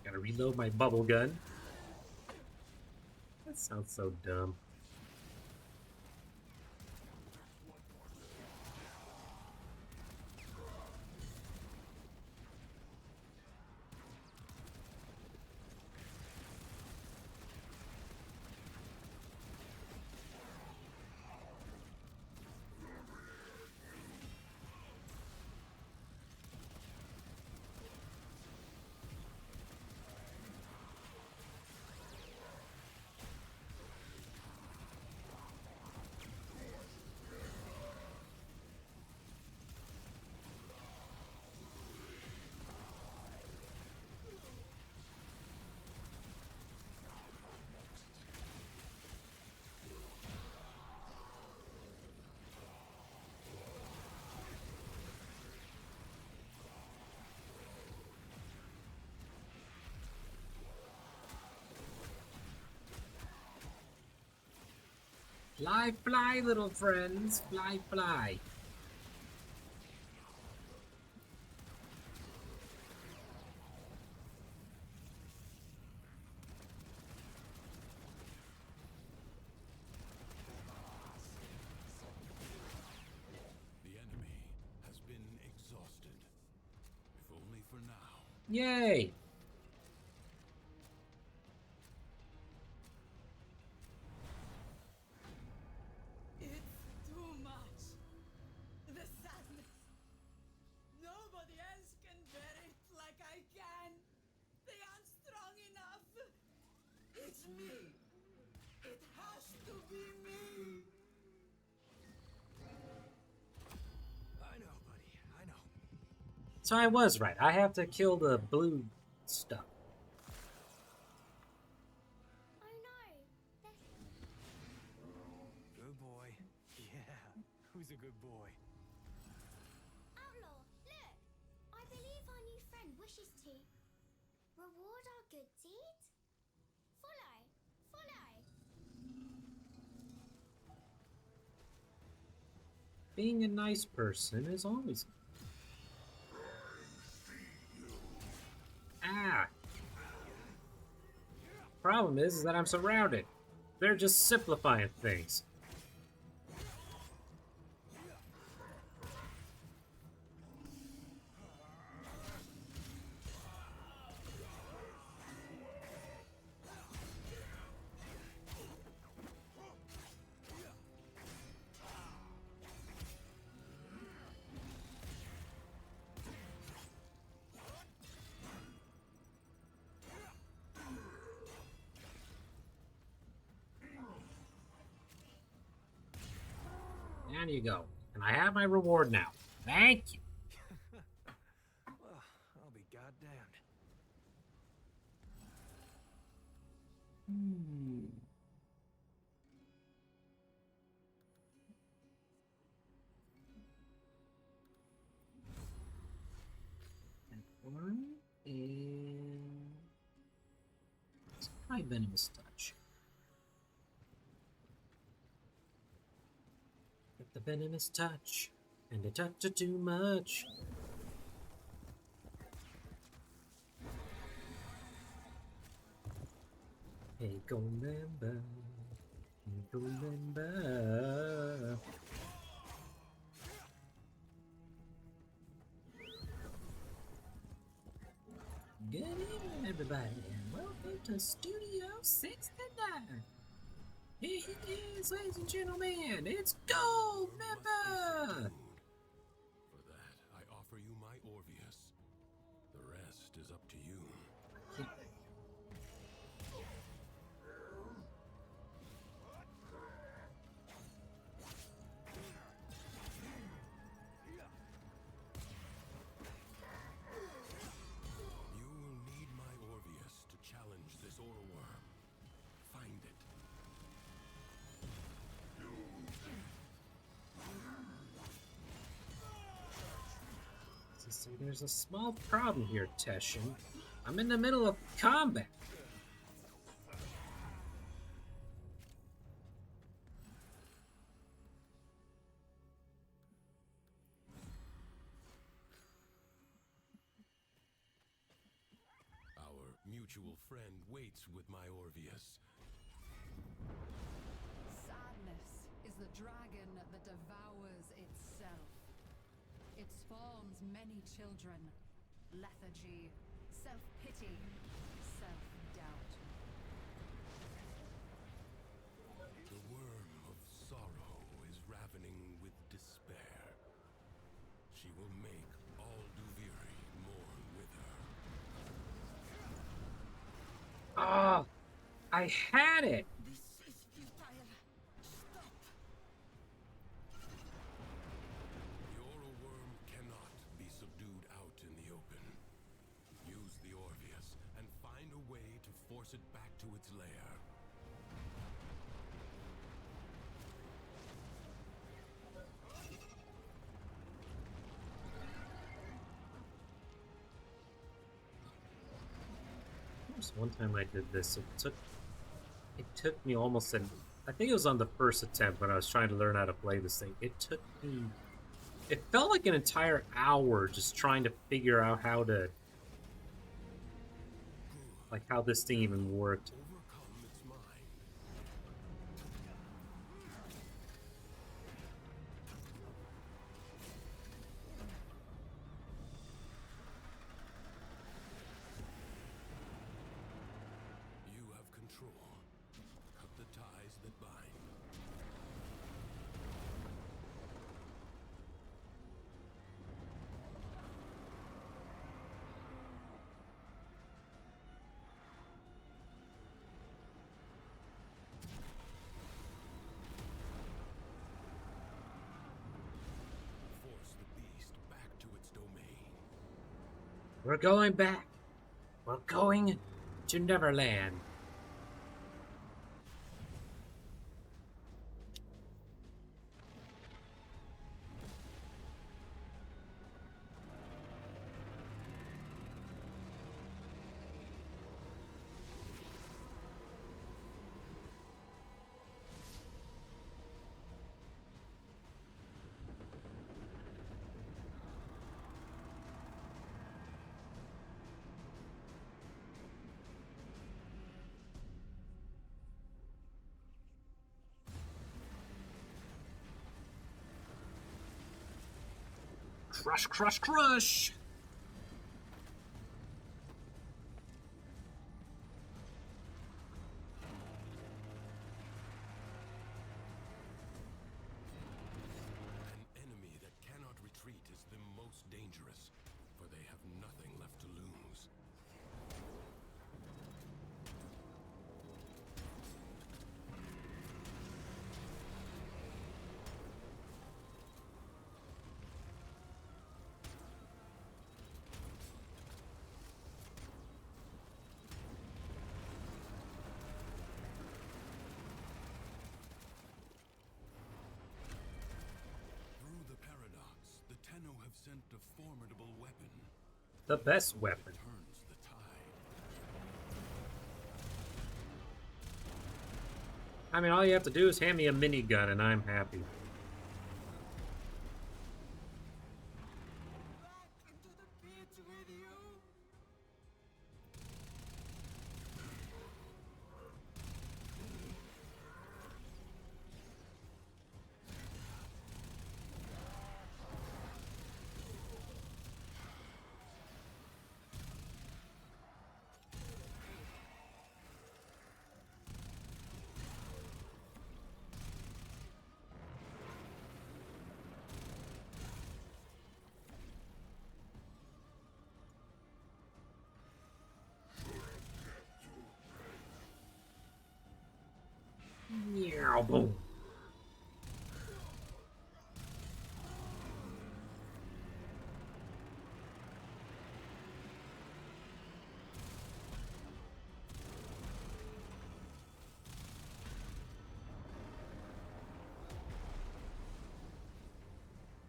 Gotta reload my bubble gun. That sounds so dumb. Fly, fly, little friends. Fly, fly. The enemy has been exhausted. If only for now. Yay! It's too much. The sadness. Nobody else can bear it like I can. They aren't strong enough. It's me. It has to be me. I know, buddy. I know. So I was right. I have to kill the blue stuff. Oh no! Good boy. Yeah. Who's a good boy? Outlaw, look! I believe our new friend wishes to reward our good deed. Follow! Follow! Being a nice person is always... Ah! Problem is that I'm surrounded. They're just simplifying things. There you go. And I have my reward now. Thank you. Well, I'll be goddamned. One and let's try venomous touch. Get the venomous touch, and a touch of too much. Hey, go remember. Hey, go remember. Good evening, everybody, and welcome to Studio 69. Here he is, ladies and gentlemen. It's Gold Member. For that, I offer you my Orvius. The rest is up to you. You will need my Orvius to challenge this Aura Worm. Find it. So there's a small problem here, Teshin. I'm in the middle of combat. Our mutual friend waits with my Orvius. Sadness is the dragon that devours itself. It spawns many children. Lethargy, self-pity, self-doubt. The worm of sorrow is ravening with despair. She will make all Duviri mourn with her. Ah, I had it. This is futile. Stop. The oral worm cannot be subdued out in the open. Use the Orvius and find a way to force it back to its lair. One time I did this, it took me almost I think it was on the first attempt when I was trying to learn how to play this thing. It felt like an entire hour just trying to figure out how this thing even worked. Overcome its mind. You have control. Cut the ties that bind. Force the beast back to its domain. We're going back. We're going to Neverland. Crush, crush, crush! An enemy that cannot retreat is the most dangerous, for they have nothing left to lose. Through the paradox, the Tenno have sent a formidable weapon. The best weapon. Turns the tide. I mean, all you have to do is hand me a minigun and I'm happy. Back into the pit with you. Meow, boom.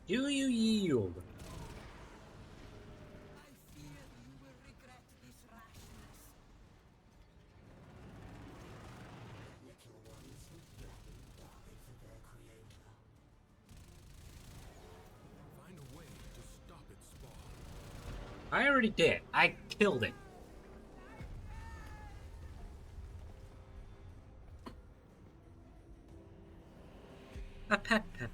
Do you yield? I already did. I killed it. A pet pet.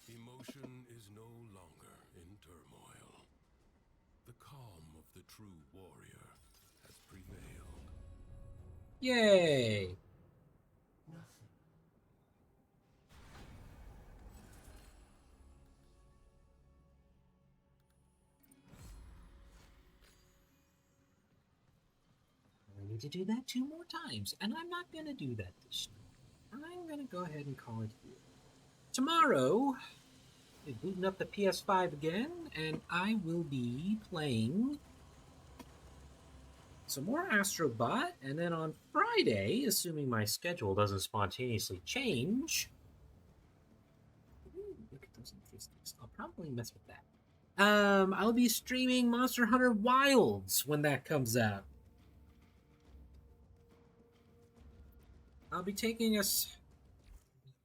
Emotion is no longer in turmoil. The calm of the true warrior has prevailed. Yay! Nothing. I need to do that 2 more times, and I'm not going to do that this time. I'm going to go ahead and call it here. Tomorrow, we're booting up the PS5 again, and I will be playing some more Astrobot, and then on Friday, assuming my schedule doesn't spontaneously change... Ooh, look at those interesting. I'll probably mess with that. I'll be streaming Monster Hunter Wilds when that comes out. I'll be taking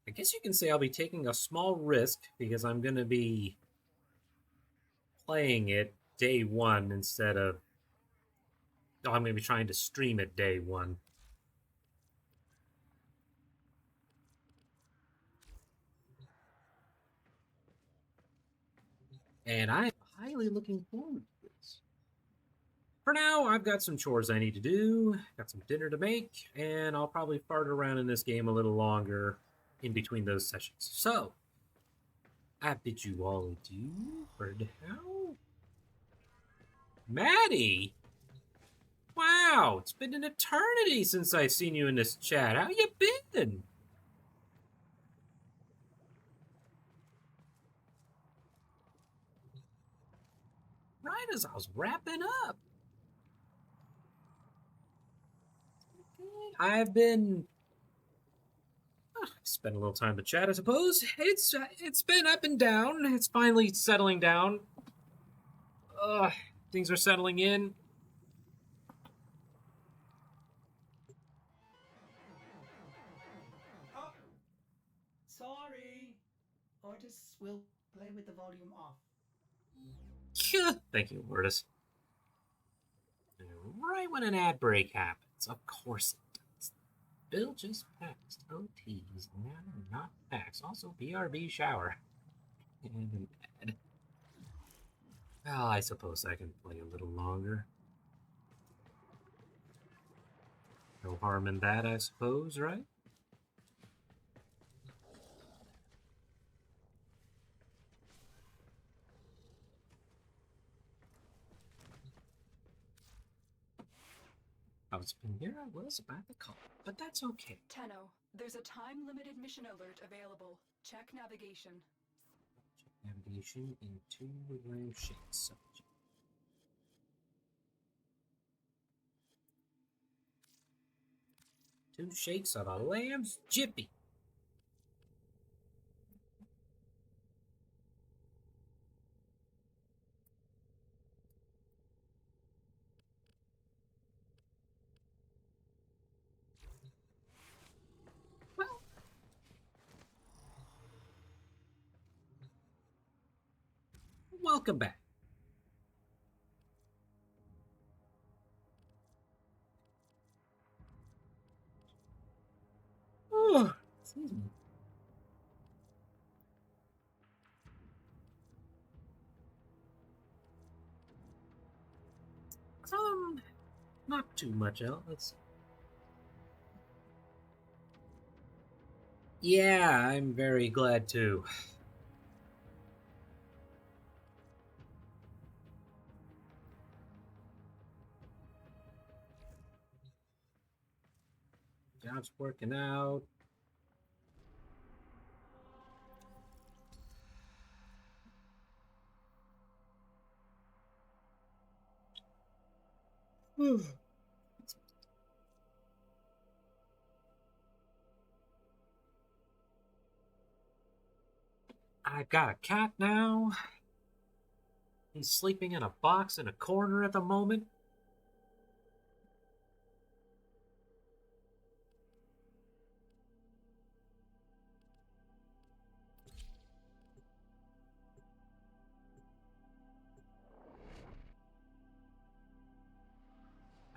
I guess you can say I'll be taking a small risk because I'm going to be playing it day one instead of... I'm going to be trying to stream it day one. And I'm highly looking forward to this. For now, I've got some chores I need to do, got some dinner to make, and I'll probably fart around in this game a little longer in between those sessions. So, I bid you all adieu for now. Maddie! Wow, it's been an eternity since I've seen you in this chat. How you been? Right as I was wrapping up. I've been... spent a little time to chat, I suppose. It's been up and down. It's finally settling down. Things are settling in. Oh, sorry. Ortis will play with the volume off. Thank you, Lourdes. Right when an ad break happens, of course it does. Bill just passed. OT's now not packs. Also, BRB shower. And an ad. Well, I suppose I can play a little longer. No harm in that, I suppose, right? I was about to call, but that's okay. Tenno, there's a time-limited mission alert available. Check navigation. Check navigation into the lamb shakes subject. Two shakes of a lamb's jippy. Well, welcome back. Oh, excuse me. Not too much else. Yeah, I'm very glad too. Job's working out. I've got a cat now. He's sleeping in a box in a corner at the moment.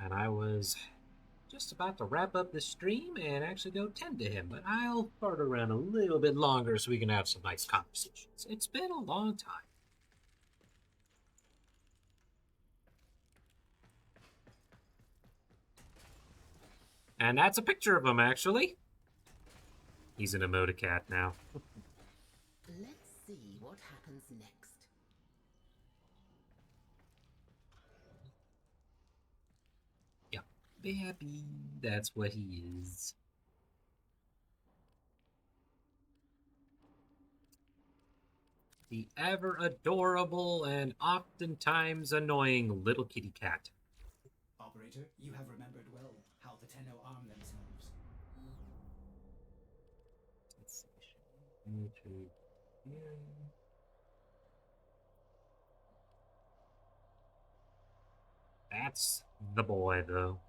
And I was just about to wrap up the stream and actually go tend to him, but I'll fart around a little bit longer so we can have some nice conversations. It's been a long time. And that's a picture of him, actually. He's an emoticat now. Let's see what happens next. Yeah, baby. That's what he is. The ever adorable and oftentimes annoying little kitty cat. Operator, you have remembered well how the Tenno arm themselves. Let's see. That's the boy, though.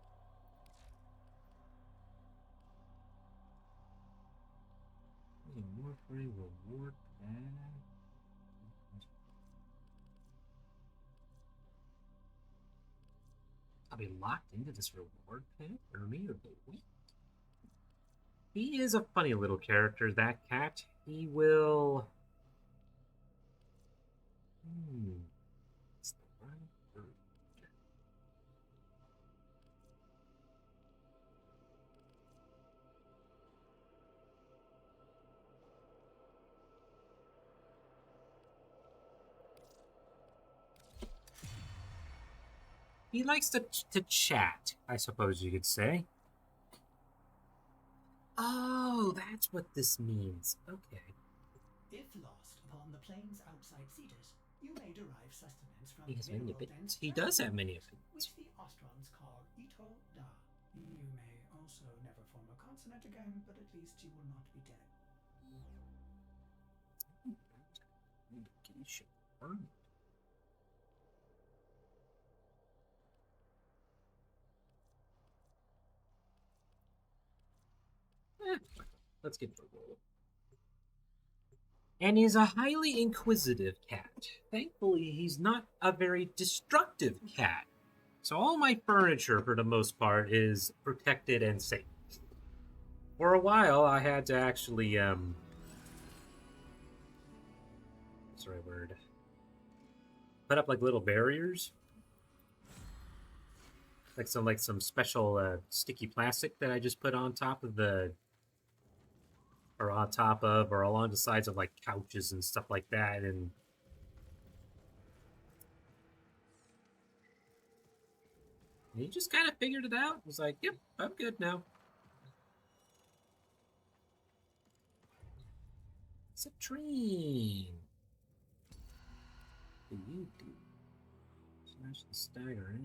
Warframe reward pack. I'll be locked into this reward pack for me or the week. He is a funny little character, that cat. He will. It's the right word. He likes to chat, I suppose you could say. Oh, that's what this means. Okay. If lost upon the plains outside Cetus, you may derive sustenance from He has many mineral opinions. dense He does have plant many foods, opinions. which the Ostrons call Ito Da. You may also never form a consonant again, but at least you will not be dead. Indication. Let's get the roll. And he's a highly inquisitive cat. Thankfully, he's not a very destructive cat. So all my furniture, for the most part, is protected and safe. For a while, I had to actually, what's the right word? Put up, like, little barriers. Like some special, sticky plastic that I just put on top of or on top of, or along the sides of, like, couches and stuff like that, and he just kind of figured it out. Was like, yep, I'm good now. Citrine. What do you do? Smash the stagger.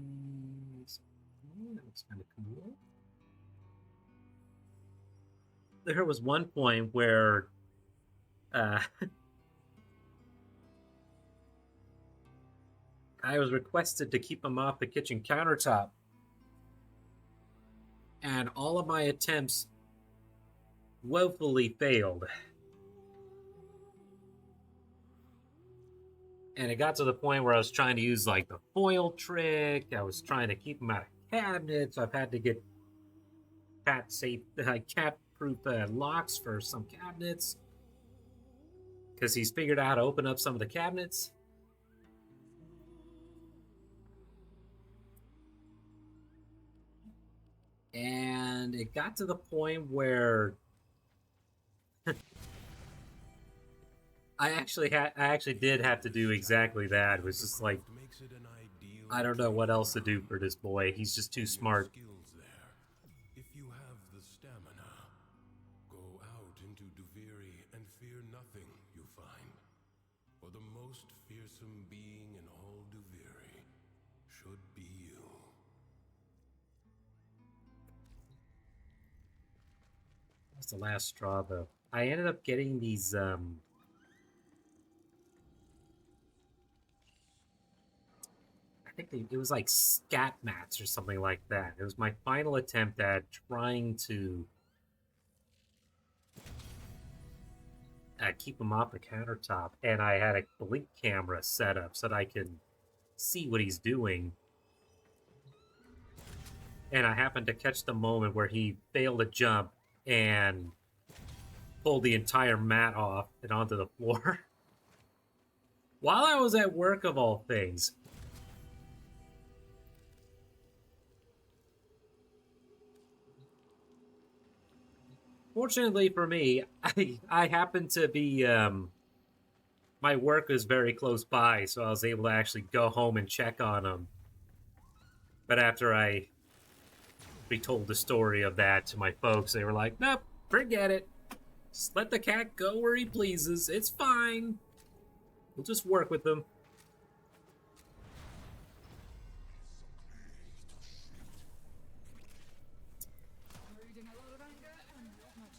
That looks kind of cool. There was one point where I was requested to keep him off the kitchen countertop. And all of my attempts woefully failed. And it got to the point where I was trying to use, like, the foil trick. I was trying to keep him out of cabinets. I've had to get cat-proof locks for some cabinets. Because he's figured out how to open up some of the cabinets. And it got to the point where I actually did have to do exactly that. It was just like, I don't know what else to do for this boy. He's just too smart. If you have the stamina, go out into Duviri and fear nothing you find. For the most fearsome being in all Duviri should be you. That's the last straw, though. I ended up getting these, think it was like scat mats or something like that. It was my final attempt at trying to keep him off the countertop, and I had a blink camera set up so that I could see what he's doing. And I happened to catch the moment where he failed to jump and pulled the entire mat off and onto the floor. While I was at work, of all things. Fortunately for me, I happened to be, my work was very close by, so I was able to actually go home and check on him. But after I retold the story of that to my folks, they were like, nope, forget it. Just let the cat go where he pleases. It's fine. We'll just work with him. Reading a lot of anger and not much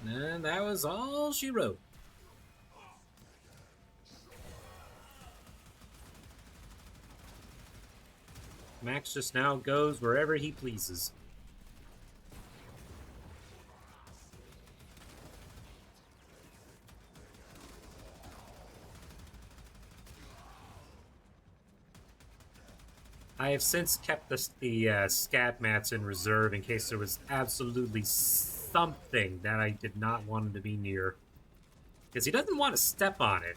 intelligence. And that was all she wrote. Max just now goes wherever he pleases. I have since kept the scat mats in reserve in case there was absolutely something that I did not want him to be near. Because he doesn't want to step on it.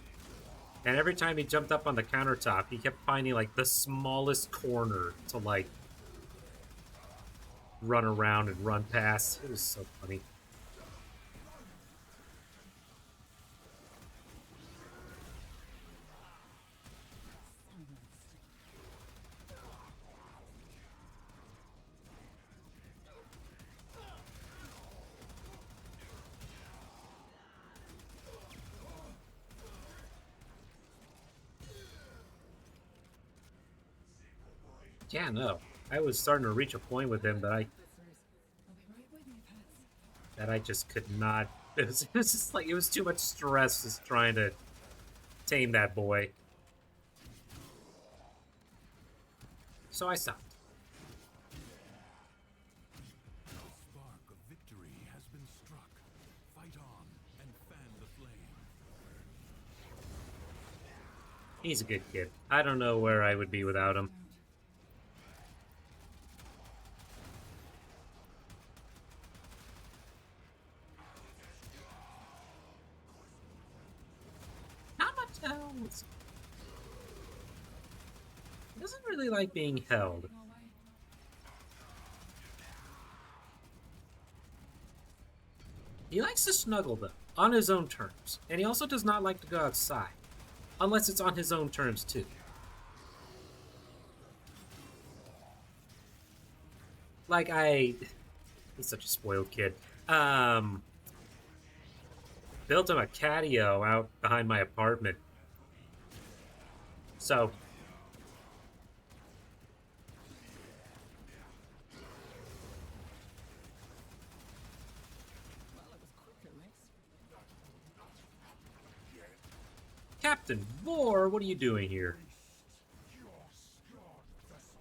And every time he jumped up on the countertop, he kept finding, like, the smallest corner to, like, run around and run past. It was so funny. Yeah, no. I was starting to reach a point with him that I just could not. It was just like, it was too much stress just trying to tame that boy. So I stopped. Spark of victory has been struck. Fight on and fan the flame. He's a good kid. I don't know where I would be without him. Not much else. He doesn't really like being held. He likes to snuggle, though, on his own terms. And he also does not like to go outside. Unless it's on his own terms, too. Like, he's such a spoiled kid. Built him a catio out behind my apartment. So... Captain Vor, what are you doing here? Your scarred vessel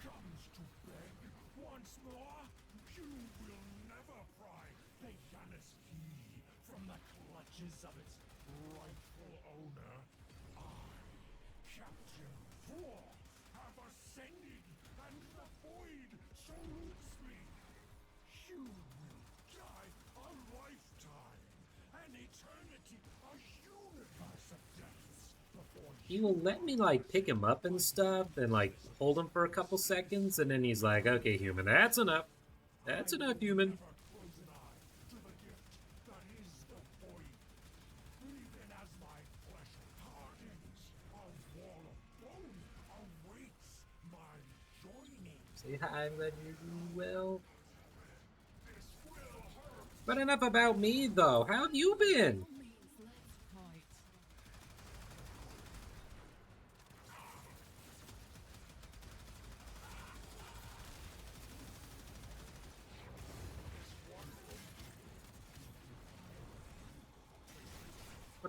comes to beg once more. You will never pry Peyana's key from the clutches of its rightful owner. I, Captain Vor, have ascended, and the void salutes me. You will die a lifetime, an eternity, a universe of deaths before He will let me, like, pick him up and stuff, and, like, hold him for a couple seconds, and then he's like, okay, human, that's enough. That's enough, human. close an eye to the gift that is the void. Even as my flesh hardens, a wall of bone awaits my joining. Say hi, I'm glad you're doing well. But enough about me, though. How have you been?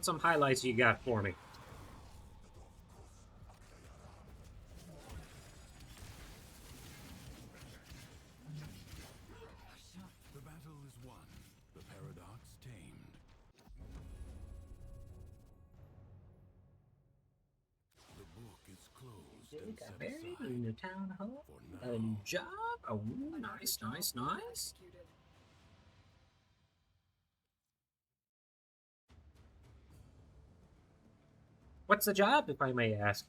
What some highlights you got for me? The battle is won. The paradox tamed. The book is closed and Got set buried aside. in the town hall. For A new now. job. Oh, nice, nice, nice. What's the job, if I may ask?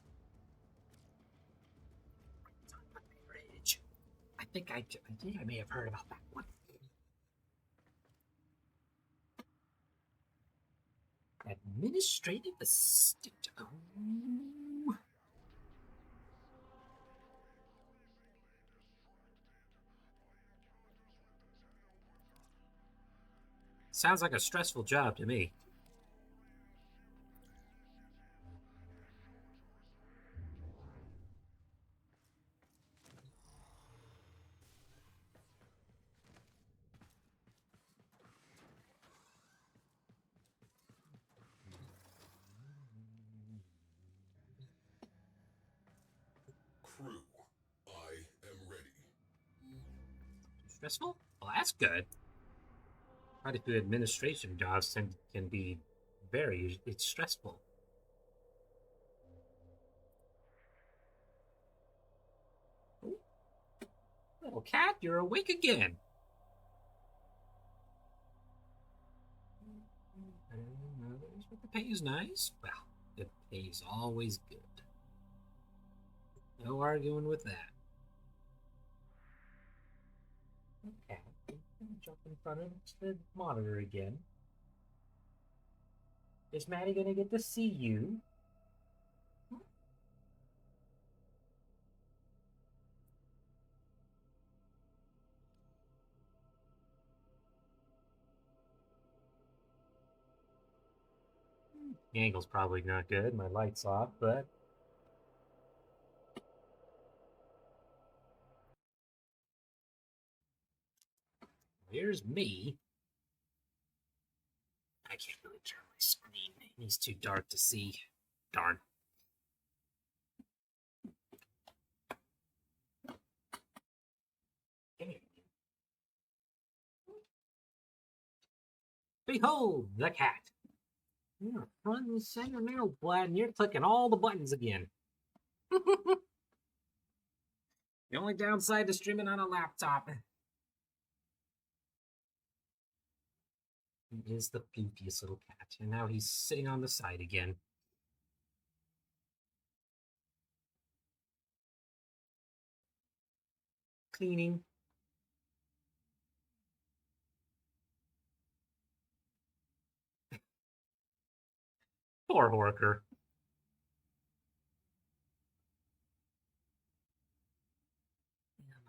I think I may have heard about that one. Administrative assistant. Oh. Sounds like a stressful job to me. Crew, I am ready. Stressful? Well, that's good. Quite a few administration jobs can be it's stressful. Ooh. Little cat, you're awake again. But the pay is nice. Well, the pay is always good. No arguing with that. Okay, jump in front of the monitor again. Is Maddie gonna get to see you? The angle's probably not good. My light's off, but here's me. I can't really turn my screen. It's too dark to see. Darn. Behold, the cat. You're front and center now, Vlad, and you're clicking all the buttons again. The only downside to streaming on a laptop is the floofiest little cat. And now he's sitting on the side again. Cleaning. Poor Horker.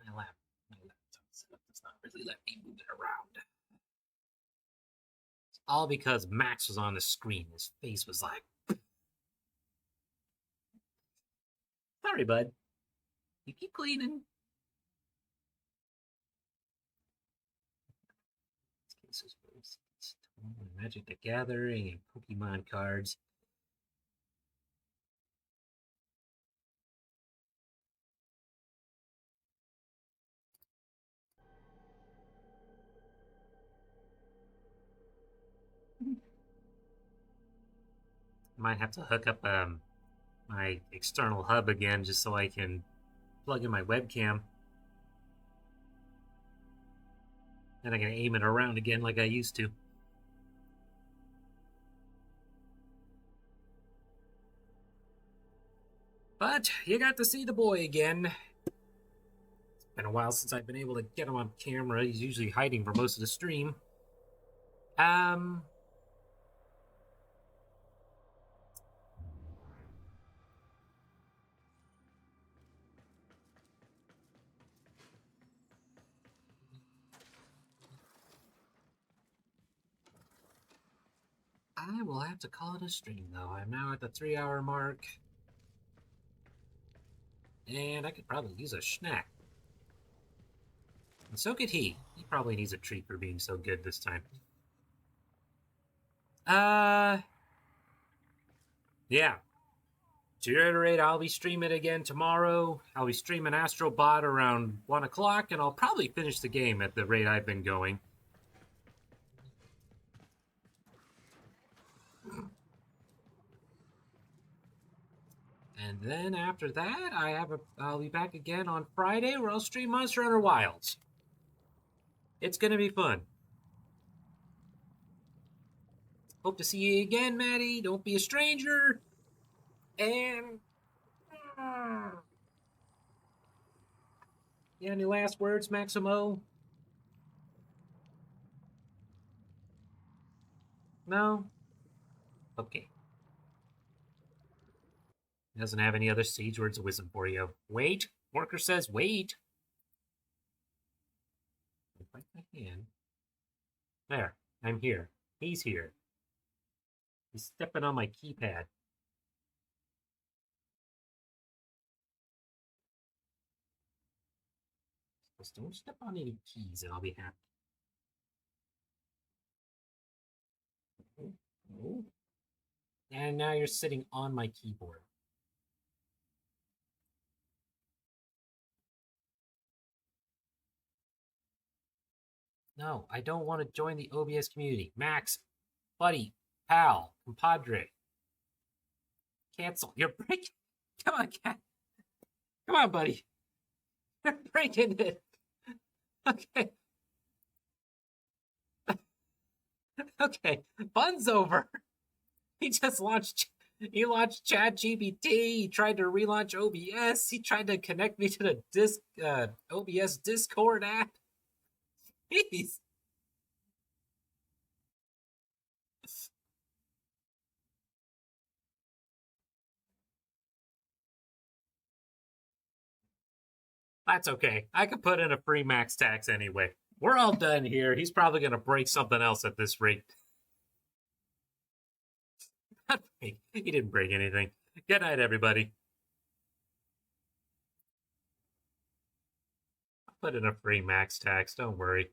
My laptop setup does not really let me move it around. It's all because Max was on the screen. His face was like, sorry, bud. You keep cleaning. Magic the Gathering and Pokemon cards. Might have to hook up my external hub again just so I can plug in my webcam. Then I can aim it around again like I used to. But you got to see the boy again. It's been a while since I've been able to get him on camera. He's usually hiding for most of the stream. I will have to call it a stream, though. I'm now at the 3-hour mark. And I could probably use a snack. And so could he. He probably needs a treat for being so good this time. Yeah. To reiterate, I'll be streaming again tomorrow. I'll be streaming Astrobot around 1 o'clock, and I'll probably finish the game at the rate I've been going. And then after that, I'll be back again on Friday, where I'll stream Monster Hunter Wilds. It's gonna be fun. Hope to see you again, Maddie. Don't be a stranger. And yeah, any last words, Maximo? No? Okay. He doesn't have any other sage words of wisdom for you. Wait. Worker says wait. If I can. There. I'm here. He's here. He's stepping on my keypad. Just don't step on any keys and I'll be happy. Oh. And now you're sitting on my keyboard. No, I don't want to join the OBS community. Max, buddy, pal, compadre. Cancel. You're breaking. Come on, cat. Come on, buddy. You're breaking it. Okay. Okay. Fun's over. He just launched. He launched ChatGPT. He tried to relaunch OBS. He tried to connect me to the OBS Discord app. Jeez. That's okay. I could put in a free max tax anyway. We're all done here. He's probably going to break something else at this rate. He didn't break anything. Good night, everybody. I'll put in a free max tax. Don't worry.